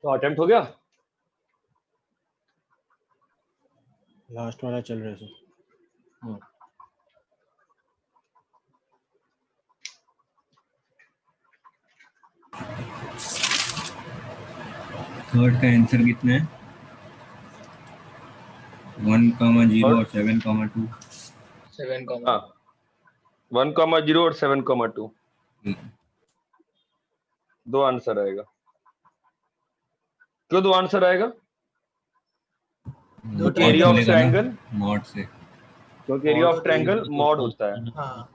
S1: तो अटेम्प्ट हो गया।
S2: लास्ट वाला चल रहा है सर।
S11: थर्ड का आंसर कितना है? 1,0 और 7,2।
S8: 7,
S1: हाँ 1,0 और 7,2 दो आंसर आएगा। क्यों दो आंसर आएगा? क्योंकि एरिया ऑफ ट्रायंगल
S11: मॉड से,
S1: क्योंकि एरिया ऑफ ट्रायंगल मॉड होता है।
S5: हाँ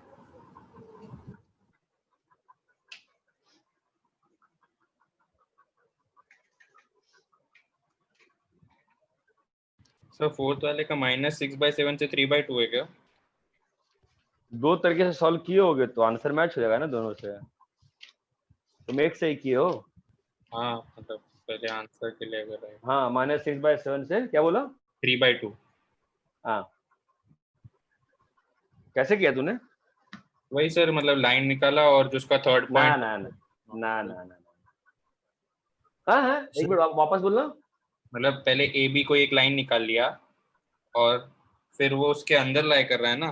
S8: सर फोर्थ वाले का -6/7 से 3/2 है क्या?
S1: दो तरीके से सॉल्व किए होगे तो आंसर मैच हो जाएगा ना दोनों से। तुम एक से ही किए हो।
S8: हाँ मतलब पहले आंसर के लिए अगर है
S1: हाँ -6/7 से क्या बोला?
S8: 3/2।
S1: हाँ कैसे किया तूने?
S8: वही सर, मतलब लाइन निकाला और जो उसका थर्ड
S1: ना
S8: पॉइंट।
S1: ना ना ना ना ना हाँ हाँ एक मिनट वापस बोलना।
S8: मतलब पहले ए बी को एक लाइन निकाल लिया और फिर वो उसके अंदर लाई कर रहा है ना,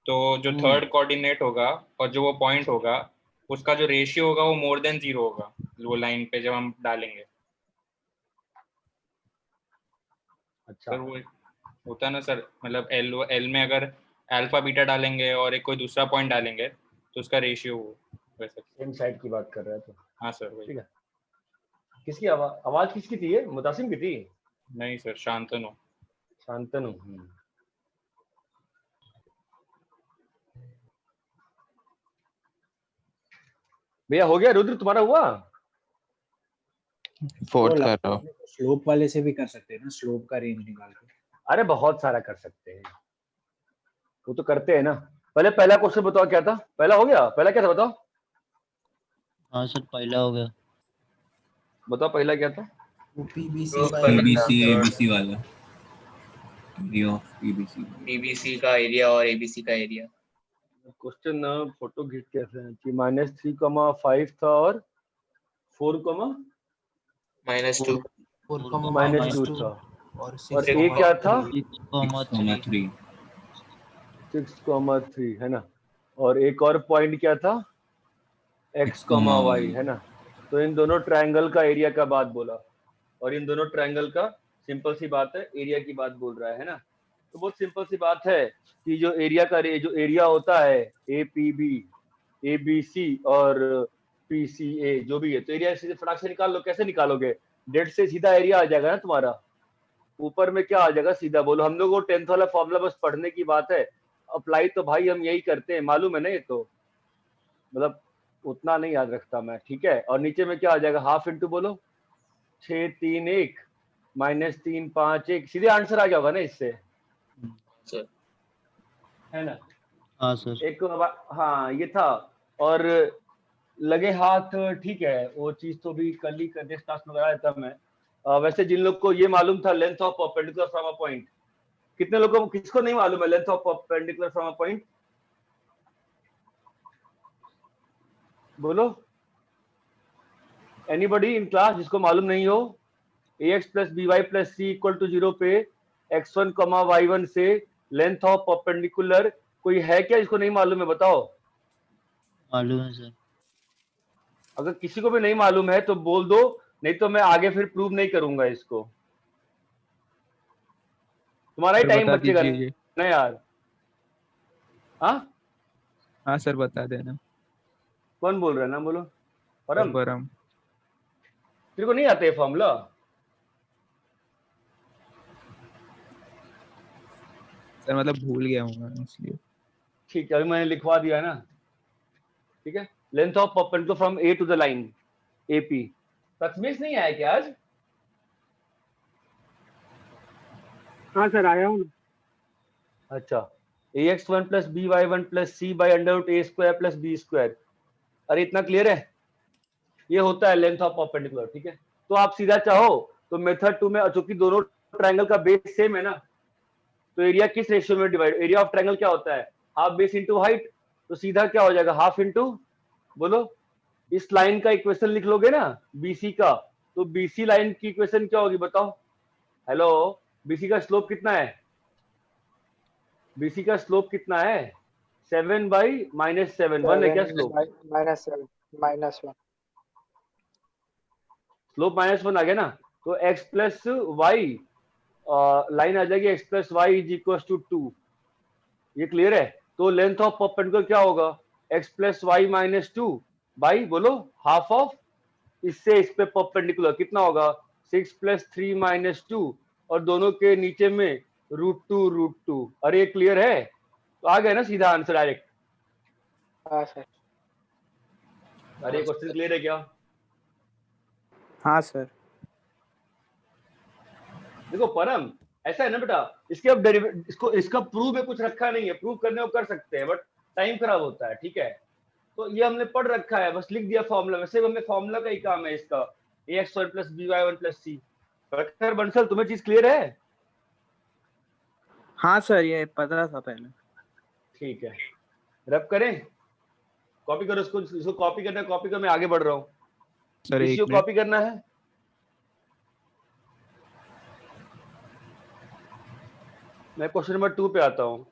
S8: तो जो थर्ड कोऑर्डिनेट होगा और जो वो पॉइंट होगा उसका जो रेशियो होगा वो मोर देन 0 होगा वो लाइन पे जब हम डालेंगे।
S1: अच्छा
S8: सर वो होता है ना सर, मतलब एल में अगर अल्फा बीटा डालेंगे और एक कोई दूसरा पॉइंट डालेंगे तो उसका रेशियो वैसे।
S1: सेम साइड की बात कर रहा है तो।
S8: हाँ सर वही।
S1: ठीक है। किसकी आवाज किसकी थी? ये मुतासिम की थी?
S8: नहीं सर, शांतनु।
S1: शांतनु। भैया हो गया? रुद्र तुम्हारा हुआ?
S6: फोर्थ कर रहा हूँ।
S2: स्लोप वाले से भी कर सकते हैं ना, स्लोप का रेंज निकाल के।
S1: अरे बहुत सारा कर सकते हैं, वो तो करते हैं ना। पहले पहला क्वेश्चन बताओ क्या था? पहला हो गया? पहला क्या था बताओ?
S10: हाँ सर पहला हो गया।
S1: बताओ पहला क्या था?
S5: पीबीसी
S11: ABC वाला, एरिया ऑफ पीबीसी।
S7: पीबीसी का एरिया और एबीसी का एरिया।
S1: क्वेश्चन ना फोटो खींच कैसे है कि -3,5 था और 4,
S7: -2
S1: -2 था
S5: और
S1: और ए क्या था?
S11: 6,3।
S1: 6,3 है ना। और एक और पॉइंट क्या था? x, y है ना। तो इन दोनों ट्रायंगल का एरिया का बात बोला और इन दोनों ट्रायंगल का सिंपल सी बात है एरिया की बात बोल रहा है ना। तो बहुत सिंपल सी बात है कि जो एरिया होता है APB, ABC और PCA जो भी है, तो एरिया से फटाक से निकाल लो। कैसे निकालोगे? डेट से सीधा एरिया आ जाएगा ना तुम्हारा। ऊपर में क्या आ जाएगा सीधा बोलो। हम लोग को 10th वाला फॉर्मूला बस पढ़ने की बात है, अप्लाई तो भाई हम यही करते हैं, मालूम है ना। ये तो मतलब उतना नहीं याद रखता मैं, ठीक है। और नीचे में क्या आ जाएगा? हाफ इंटू बोलो 6, 3, 1 -3, 5, 1 सीधे आंसर आ जाएगा ना इससे,
S7: सर।
S10: है ना? हाँ सर।
S1: एक हाँ ये था। और लगे हाथ ठीक है, वो चीज तो भी कल ही करने क्लास में कराया था मैं। वैसे जिन लोग को ये मालूम था length of perpendicular from a point, कितने लोगों को, किसको नहीं मालूम है length of perpendicular from a point? बोलो एनीबॉडी इन क्लास जिसको मालूम नहीं हो? ax + by + c = 0 पे x1, y1 से लेंथ ऑफ परपेंडिकुलर कोई है क्या जिसको नहीं मालूम है? बताओ।
S10: मालूम है सर।
S1: अगर किसी को भी नहीं मालूम है तो बोल दो, नहीं तो मैं आगे फिर प्रूव नहीं करूंगा इसको। तुम्हारा ही टाइम बचेगा ना यार।
S4: हाँ सर बता देना।
S1: कौन बोल रहा है? ना बोलो। परम,
S4: परम।
S1: तेरे को नहीं आता ये फॉर्मूला?
S4: सर मतलब भूल गया हूँ मैं इसलिए।
S1: ठीक है, अभी मैंने लिखवा दिया है ना। ठीक है, length of perpendicular from A to the line AP। तस्मीस नहीं आया क्या आज?
S3: हाँ सर आया हूँ।
S1: अच्छा, ax1 + by1 + c by √a² + b²। अरे इतना क्लियर है? ये होता है लेंथ ऑफ परपेंडिकुलर। ठीक है, तो आप सीधा चाहो तो मेथड 2 में, चूंकि दोनों ट्रायंगल का बेस सेम है ना, तो एरिया किस रेशियो में डिवाइड? एरिया ऑफ ट्रायंगल क्या होता है? Half base into height. तो सीधा क्या हो जाएगा? हाफ इंटू बोलो इस लाइन का इक्वेशन लिख लोगे ना BC का, तो बीसी लाइन की इक्वेशन क्या होगी बताओ? हेलो, बीसी का स्लोप कितना है? बीसी का स्लोप कितना है? 7/-7 1 है क्या स्लोप?
S9: -1
S1: स्लोप -1 आ गया ना, तो x प्लस वाई लाइन आ जाएगी, x plus y is equal to 2। ये क्लियर है? तो लेंथ ऑफ परपेंडिकुलर क्या होगा? x plus y minus 2 by बोलो हाफ ऑफ इससे इस पे परपेंडिकुलर कितना होगा? 6 प्लस 3 माइनस 2 और दोनों के नीचे में √2 √2। अरे ये क्लियर है? तो आ गया ना सीधा आंसर डायरेक्ट।
S9: हाँ सर।
S1: अरे क्वेश्चन क्लियर है क्या?
S4: हाँ सर।
S1: देखो परम, ऐसा है ना बेटा, इसके अब इसका प्रूव में कुछ रखा नहीं है, प्रूव करने को कर सकते हैं बट टाइम खराब होता है, ठीक है? तो ये हमने पढ़ रखा है, बस लिख दिया फॉर्मूला, वैसे हमें फॉर्मूला का ही काम है इसका, ax1 plus by1 plus c। Doctor Bansal तुम्हें चीज क्लियर है?
S4: हाँ सर, ये पता था पहले।
S1: ठीक है, रब करें, कॉपी करो इसको कॉपी करना है, कॉपी करो, मैं आगे बढ़ रहा हूँ।
S4: सर
S1: किसी को कॉपी करना है? मैं क्वेश्चन नंबर 2 पे आता हूँ।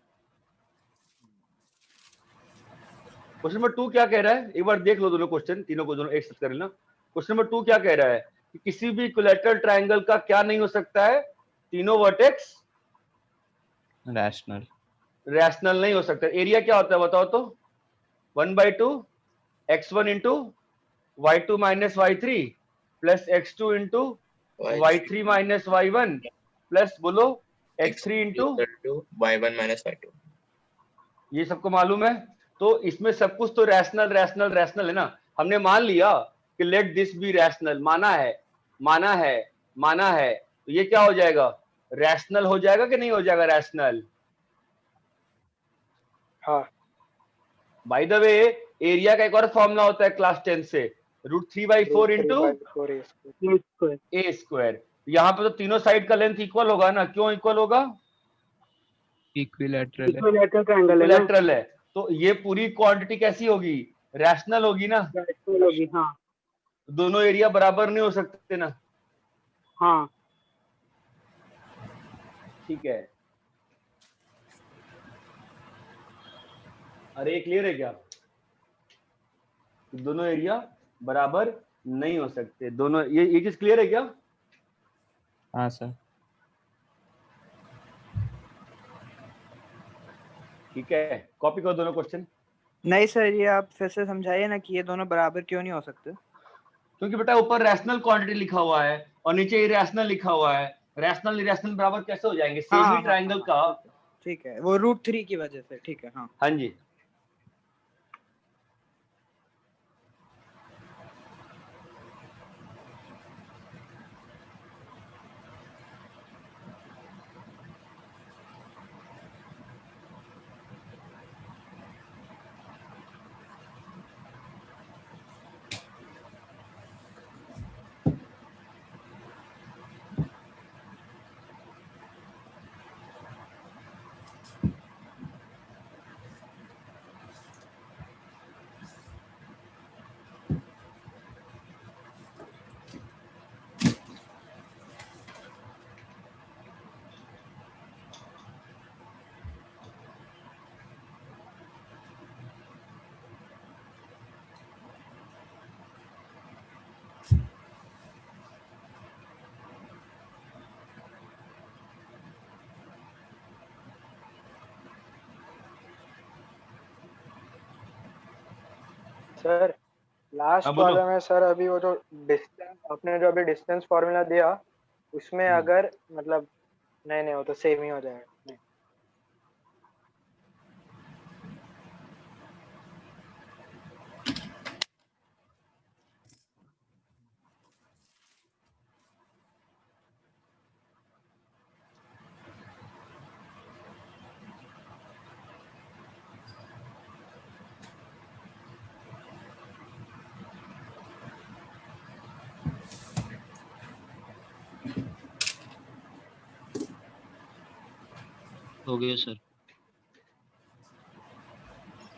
S1: क्वेश्चन नंबर 2 क्या कह रहा है, एक बार देख लो दोनों क्वेश्चन, तीनों को दोनों एक साथ कर लेना। क्वेश्चन नंबर 2 क्या कह रहा है कि किसी भी इक्विलैटरल ट्रायंगल का क्या नहीं हो सकता है? तीनों वर्टेक्स रैशनल नहीं हो सकता। एरिया क्या होता है बताओ तो? 1/2 x1 into y2 minus y3 plus x2 into y3 minus y1 plus बोलो x3 into
S12: y1 minus y2।
S1: ये सबको मालूम है? तो इसमें सब कुछ तो रैशनल है ना। हमने मान लिया कि लेट दिस बी रैशनल, माना है, तो ये क्या हो जाएगा? रैशनल हो जाएगा कि नहीं हो जाएगा रैशनल?
S9: हाँ।
S1: बाय द वे एरिया का एक और फॉर्मूला होता है क्लास 10 से, √3/4 इंटू ए स्क्वायर। यहाँ पे तो तीनों साइड का लेंथ इक्वल होगा ना, क्यों इक्वल होगा? इक्विलैटरल है, तो ये पूरी क्वांटिटी कैसी होगी? रैशनल होगी ना?
S3: रैशनल होगी, हाँ।
S1: दोनों एरिया बराबर नहीं हो सकते ना?
S3: हाँ
S1: ठीक है। अरे क्लियर है क्या? दोनों एरिया बराबर नहीं हो सकते, दोनों, ये चीज क्लियर है क्या?
S6: हाँ सर।
S1: ठीक है, कॉपी करो दोनों क्वेश्चन।
S4: नहीं सर, ये आप फिर से समझाइए ना कि ये दोनों बराबर क्यों नहीं हो सकते?
S1: क्योंकि बेटा ऊपर रैशनल क्वांटिटी लिखा हुआ है और नीचे इरेशनल लिखा हुआ है, रैशनल इरेशनल बराबर कैसे हो जाएंगे? सेमी ट्रायंगल का।
S4: ठीक है, वो √3 की वजह से। ठीक है, हाँ।
S1: हाँ जी।
S9: सर लास्ट वाला में सर अभी वो जो डिस्टेंस आपने जो अभी डिस्टेंस फॉर्मूला दिया उसमें अगर मतलब नहीं वो तो सेम ही हो जाएगा। नहीं।
S10: हो गया सर।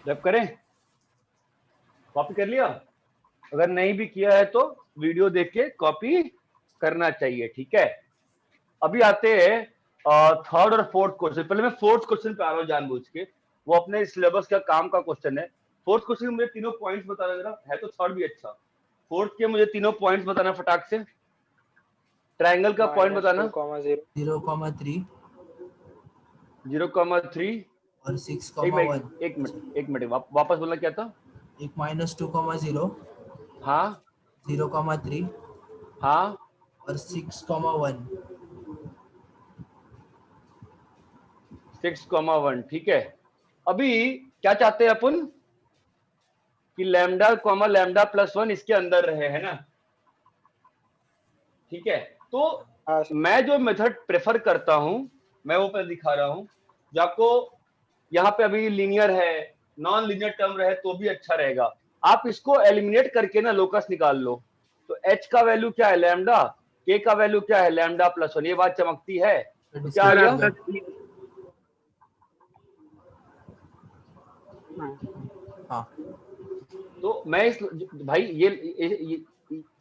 S1: रब करें, कॉपी कर लिया? अगर नहीं भी किया है तो वीडियो देख के कॉपी करना चाहिए, ठीक है। अभी आते हैं थर्ड और फोर्थ क्वेश्चन। पहले मैं फोर्थ क्वेश्चन पे आ रहा हूँ जानबूझ के, वो अपने सिलेबस का काम का क्वेश्चन है। फोर्थ क्वेश्चन में मुझे तीनों पॉइंट्स बताना जरा, है तो थर्ड भी अच्छा। फोर्थ के मुझे तीनों पॉइंट्स बताना फटाक से। ट्रायंगल का पॉइंट बताना।
S5: 0,3
S1: 0,3
S5: और 6,1।
S1: एक मिनट वापस बोलना क्या था?
S5: एक -2,0
S1: हाँ
S5: 0,3
S1: हाँ
S5: और 6,1।
S1: 6,1 ठीक है। अभी क्या चाहते हैं अपन कि लैम्डा कॉमा लैम्डा प्लस 1 इसके अंदर रहे, है ना, ठीक है। तो मैं जो मेथड प्रेफर करता हूं मैं वो पे दिखा रहा हूं, जो आपको यहाँ पे अभी लीनियर है, नॉन लीनियर टर्म रहे तो भी अच्छा रहेगा। आप इसको एलिमिनेट करके ना लोकस निकाल लो। तो h का वैल्यू क्या है लैम्डा, k का वैल्यू क्या है लैम्डा प्लस 1, ये बात चमकती है। तो क्या आ गया?
S5: हाँ
S1: तो मैं इस भाई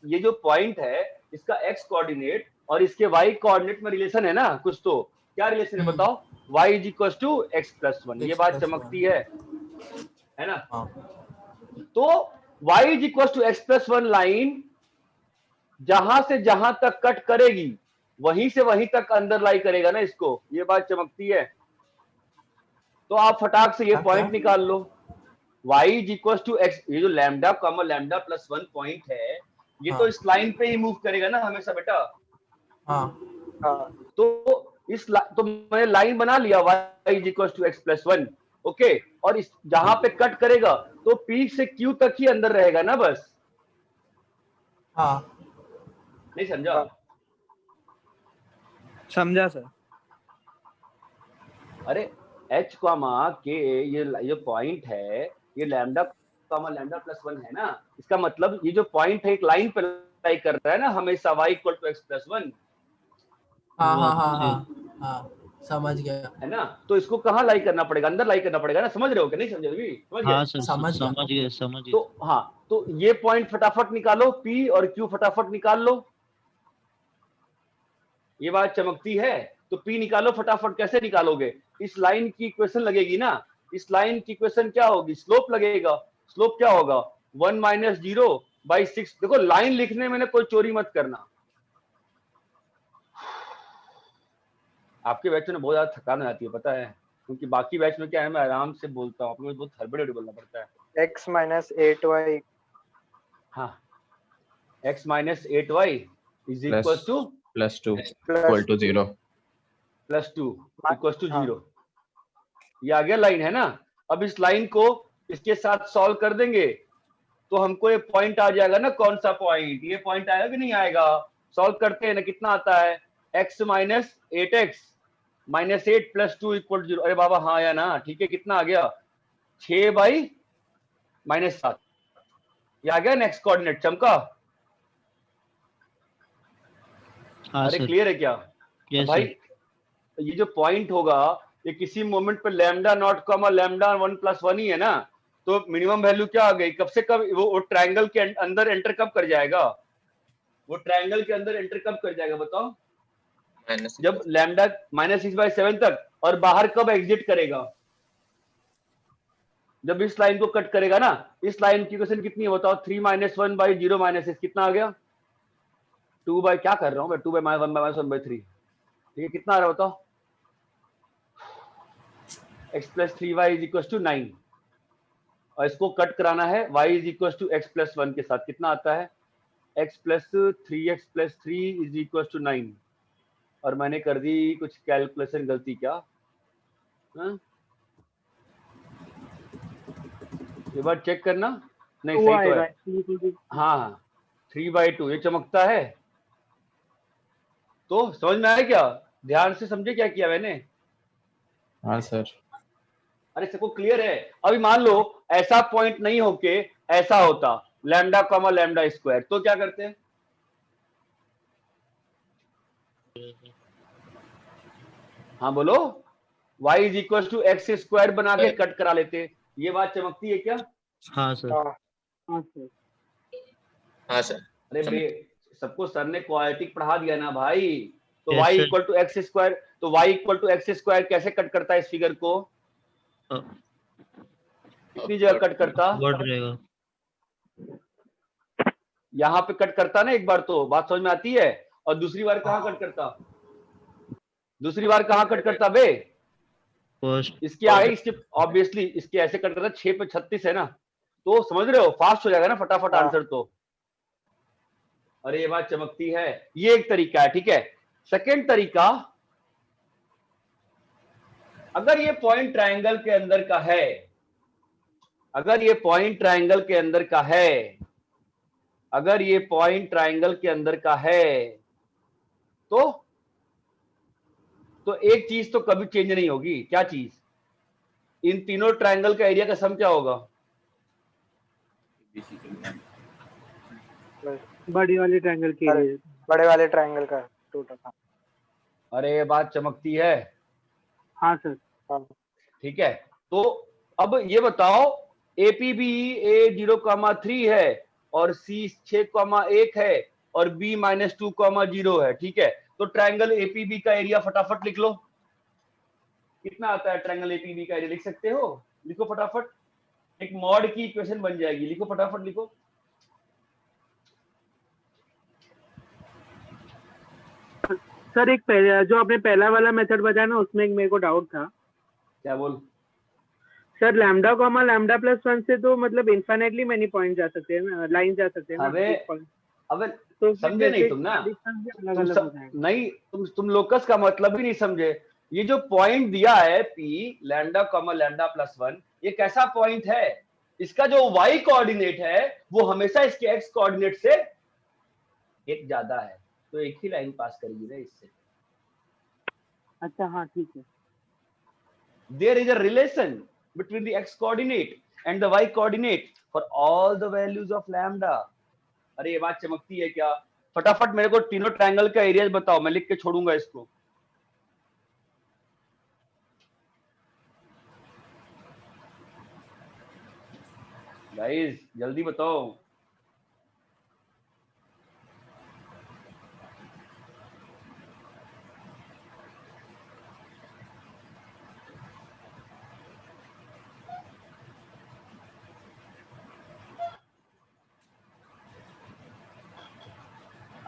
S1: ये जो पॉइंट है इसका x कोऑर्डिनेट और इसके y कोऑर्डिनेट में रिलेशन है ना कुछ, तो क्या रिलेशन है बताओ? y is equal to x plus 1, ये बात चमकती है ना। तो y is equal to x plus 1 line जहां से जहां तक कट करेगी वहीं से वहीं तक अंदर लाई करेगा ना इसको, ये बात चमकती है। तो आप फटाक से ये पॉइंट निकाल लो, y is equal to x, ये जो lambda comma lambda plus 1 point है ये तो इस लाइन पे ही मूव करेगा ना हमेशा बेटा। तो तो मैंने लाइन बना लिया y is equal to x plus 1, okay. और इस जहां पे कट करेगा तो P से Q तक ही अंदर रहेगा ना बस। नहीं समझा?
S4: समझा सर।
S1: अरे h कॉमा k ये पॉइंट है, ये लैम्डा कॉमा लैम्डा प्लस 1 है ना, इसका मतलब ये जो पॉइंट है एक लाइन पे लाई कर रहा है ना हमेशा y equal to x plus 1।
S5: हाँ समझ गया,
S1: है ना। तो इसको कहाँ लाई करना पड़ेगा? अंदर लाई करना पड़ेगा ना। समझ रहे हो कि नहीं समझे? अभी समझ गए?
S10: हाँ सर समझ गए।
S1: तो हाँ, तो ये पॉइंट फटाफट निकालो, P और Q फटाफट निकाल लो, ये बात चमकती है। तो P निकालो फटाफट। कैसे निकालोगे? इस लाइन की इक्वेशन लगेगी ना, इस लाइन की इक्वेशन क्या होगी? स्लोप लगेगा। स्लोप क्या होगा? 1 माइनस 0/6। देखो लाइन लिखने में ना कोई चोरी मत करना। आपके बैच में बहुत ज्यादा थकान आती है पता है, क्योंकि बाकी बैच में क्या है मैं आराम से बोलता हूँ, आप लोग बहुत हड़बड़ी बोलना पड़ता है।
S9: x minus 8y।
S1: हाँ x minus 8y is equal to
S6: +2 equal to 0
S1: +2 equals to 0। ये आ गया लाइन, है ना। अब इस लाइन को इसके साथ सॉल्व कर देंगे तो हमको ये पॉइंट आ जाएगा ना। कौन सा पॉइंट? ये पॉइंट आएगा कि नहीं आएगा? सॉल्व करते हैं ना, कितना आता है? x minus 8x minus 8 plus 2 equal 0। अरे बाबा हाँ या ना, ठीक है। कितना आ गया? 6/-7। ये आ गया नेक्स्ट कोऑर्डिनेट। चमका? अरे क्लियर है क्या? तो भाई ये जो पॉइंट होगा ये किसी मोमेंट पे lambda naught comma lambda 1 plus 1 ही है ना। तो मिनिमम वैल्यू क्या आ गई? कब से कब वो ट्रायंगल के अंदर एंटर कब कर जाएगा? वो ट्रायंगल के अंदर एंटर कब कर जाएगा बताओ? जब लैम्डा -6/7 तक। और बाहर कब एग्जिट करेगा? जब इस लाइन को कट करेगा ना। इस लाइन की इक्वेशन कितनी है बताओ? 3 - 1/0 - 6 कितना आ गया? 2 बाय क्या कर रहा हूं मैं? 2 बाय 1/3। ठीक है, कितना आ रहा है बताओ? x + 3y = 9। और इसको कट कराना है y = x + 1 के साथ। कितना आता है? x + 3x + 3 = 9। और मैंने कर दी कुछ कैलकुलेशन गलती क्या? एक बार चेक करना। नहीं सही तो है। हाँ 3/2 ये चमकता है। तो समझ में आया क्या? ध्यान से समझे क्या किया मैंने?
S6: हाँ सर।
S1: अरे सबको क्लियर है? अभी मान लो ऐसा पॉइंट नहीं होके ऐसा होता लैम्डा कॉमा लैम्डा स्क्वायर, तो क्या करते हैं? हाँ बोलो। y = x² बना के कट करा लेते। ये बात चमकती है क्या?
S10: हाँ सर।
S12: हाँ सर।
S1: अरे बे, सबको सर ने क्वाड्रेटिक पढ़ा दिया ना भाई। तो
S10: Yes,
S1: y
S10: sir.
S1: Equal to x square, तो y equal to x square कैसे कट करता है इस फिगर को? कितनी जगह कट करता?
S10: What रहेगा?
S1: यहाँ पे कट करता ना एक बार, तो बात समझ में आती है। और दूसरी बार कहाँ कट करता? दूसरी बार कहाँ कट करता बे?
S10: First.
S1: इसके आगे, इसके ऑब्वियसली इसके ऐसे कट करता। 6 पे 36 है ना, तो समझ रहे हो, फास्ट हो जाएगा ना फटाफट आंसर तो। अरे ये बात चमकती है। ये एक तरीका है, ठीक है। सेकंड तरीका, अगर ये पॉइंट ट्रायंगल के अंदर का है, अगर ये पॉइंट ट्रायंगल के अंदर का है, अगर ये पॉइंट ट्रायंगल के अंदर का है, तो एक चीज तो कभी चेंज नहीं होगी। क्या चीज? इन तीनों ट्रायंगल का एरिया का सम क्या होगा?
S3: बड़ी वाले ट्रायंगल के लिए,
S9: बड़े वाले ट्रायंगल का टोटल।
S1: अरे ये बात चमकती है।
S3: हाँ सर।
S1: ठीक है, तो अब ये बताओ, APB A 0,3 है और C 6,1 है और B -2,0 है, ठीक है। तो ट्रायंगल APB का एरिया फटाफट लिख लो। कितना आता है ट्रायंगल APB का एरिया? लिख सकते हो? लिखो फटाफट, एक मॉड की इक्वेशन बन जाएगी। लिखो फटाफट, लिखो।
S3: सर एक जो आपने पहला वाला मेथड बताया ना, उसमें एक मेरे को डाउट था।
S1: क्या बोल?
S3: Sir lambda comma lambda plus 1 से तो मतलब इनफाइनाइटली मेनी पॉइंट जा सकते हैं ना, लाइन जा सकते हैं ना।
S1: अबे
S3: तो
S1: समझे नहीं तुम ना? नहीं, तुम लोकस का मतलब ही नहीं समझे। ये जो पॉइंट दिया है P lambda comma lambda plus 1, ये कैसा पॉइंट है? इसका जो y कोऑर्डिनेट है वो हमेशा इसके x कोऑर्डिनेट से एक ज्यादा है, तो एक ही लाइन पास करेगी ना इससे।
S3: अच्छा हाँ ठीक है।
S1: There is a relation between the x coordinate and the y coordinate for all the values of lambda. अरे ये बात चमकती है क्या? फटाफट मेरे को तीनों ट्रायंगल का एरिया बताओ, मैं लिख के छोड़ूंगा इसको। गाइस जल्दी बताओ।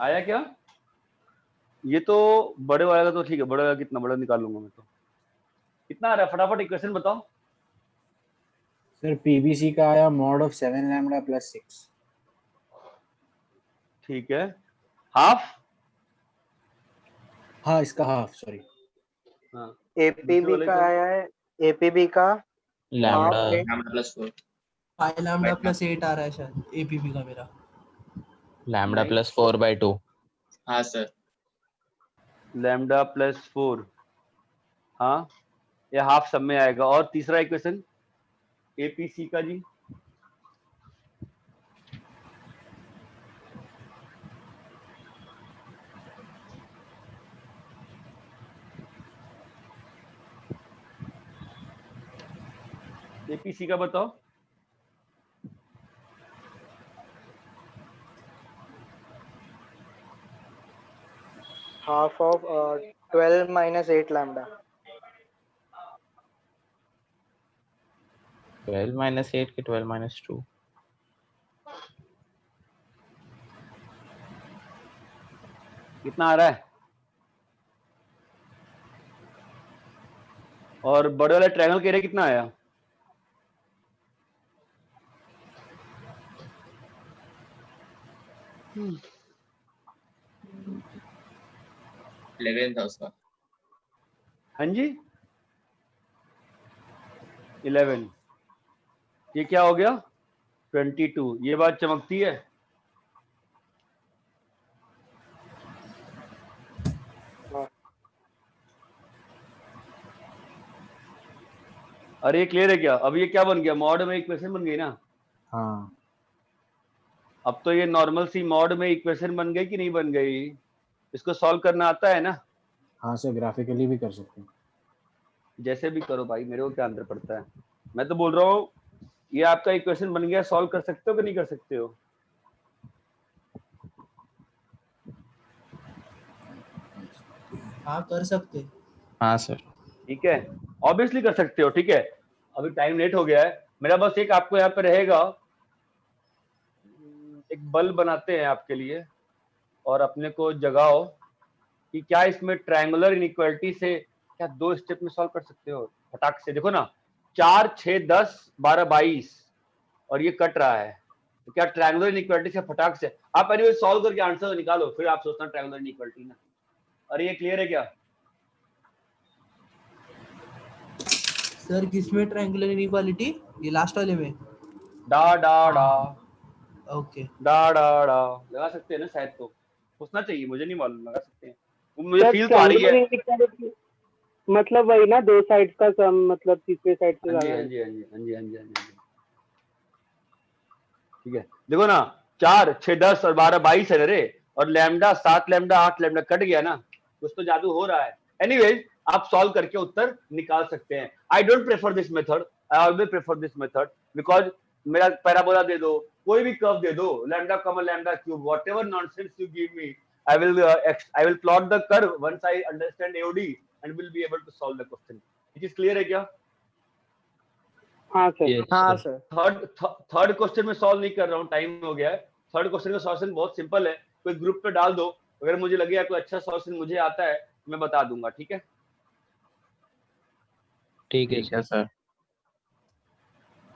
S1: आया क्या? ये तो बड़े वाला का तो ठीक है, बड़ा वाला कितना बड़ा निकाल लूंगा मैं तो। कितना आ रहा है फटाफट इक्वेशन बताओ।
S2: सर PBC का आया मॉड ऑफ 7 लैम्डा प्लस 6।
S1: ठीक है, हाफ।
S2: हाँ इसका हाफ, सॉरी।
S1: हाँ
S9: APB का आया है, APB का
S6: लैम्डा
S12: प्लस 4
S5: 5 लैम्डा प्लस 8 आ रहा है शायद APB का मेरा।
S6: Lambda plus 4/2।
S12: हाँ सर,
S1: लैम्डा प्लस 4, हाँ ये हाफ सब में आएगा। और तीसरा इक्वेशन APC का जी? APC का बताओ।
S9: half of 12 minus 8 lambda।
S6: 12 minus 8 के 12 minus 2।
S1: कितना आ रहा है? और बड़े वाले ट्रायंगल के एरिया कितना आया?
S12: Hmm. 11 था उसका।
S1: हाँ जी 11। ये क्या हो गया? 22। ये बात चमकती है। अरे ये क्लियर है क्या? अब ये क्या बन गया? मॉड में इक्वेशन बन गई ना।
S2: हाँ
S1: अब तो ये नॉर्मल सी मॉड में इक्वेशन बन गई कि नहीं बन गई? इसको सॉल्व करना आता है ना?
S2: हाँ सर, ग्राफिकली भी कर सकते हैं।
S1: जैसे भी करो भाई, मेरे को क्या अंतर पड़ता है। मैं तो बोल रहा हूँ ये आपका इक्वेशन बन गया, सॉल्व कर सकते हो कि नहीं कर सकते हो?
S5: हाँ कर सकते।
S6: हाँ सर।
S1: ठीक है, ऑब्वियसली कर सकते हो। ठीक है, अभी टाइम लेट हो गया है, मेरा बस एक आपको यहाँ पे रहेगा, एक बल बनाते हैं आपके लिए और अपने को जगाओ कि क्या इसमें ट्रायंगुलर इनइक्वालिटी से क्या 2 स्टेप में सॉल्व कर सकते हो फटाक से। देखो ना 4 6 10 12 22 और ये कट रहा है, तो क्या ट्रायंगुलर इनइक्वालिटी से फटाक से आप एनीवे सॉल्व करके आंसर निकालो, फिर आप सोचना ट्रायंगुलर इनइक्वालिटी ना। अरे ये क्लियर है क्या?
S5: सर किसमें ट्रायंगुलर इनइक्वालिटी? ये लास्ट वाले में
S1: डा डा डा
S5: ओके
S1: डा डा डा लगा सकते हैं ना, शायद तो पूछना चाहिए, मुझे नहीं मालूम, लगा सकते हैं, मुझे
S3: सर
S1: फील तो आ रही है।
S3: triangular inequality मतलब वही ना, दो साइड का सम, मतलब तीसरे साइड से
S1: हाँ जी
S3: ज्यादा।
S1: हाँ जी हाँ जी हाँ जी हाँ जी हाँ जी। ठीक है, देखो ना 4 6 10 और 12 22 है रे, और लैम्डा 7 लैम्डा 8 लैम्डा कट गया ना, कुछ तो जादू हो रहा है। एनीवेज आप सॉल्व करके उत्तर निकाल सकते हैं। I don't prefer this method, I always prefer this method because मेरा पैराबोला दे दो, कोई भी कर्व दे दो, lambda comma lambda cube, whatever nonsense you give me, I will plot the curve once I understand AOD and will be able to solve the question. It is clear है क्या?
S3: हाँ sir.
S10: Yes,
S3: हाँ
S10: sir.
S3: Sir.
S1: Third question में solve नहीं कर रहा हूँ, time हो गया है। थर्ड क्वेश्चन का सॉल्यूशन बहुत सिंपल है, कोई ग्रुप पे डाल दो, अगर मुझे लगेगा कोई अच्छा सॉल्यूशन मुझे आता है मैं बता दूंगा। ठीक है
S10: ठीक है
S6: ठीक है सर।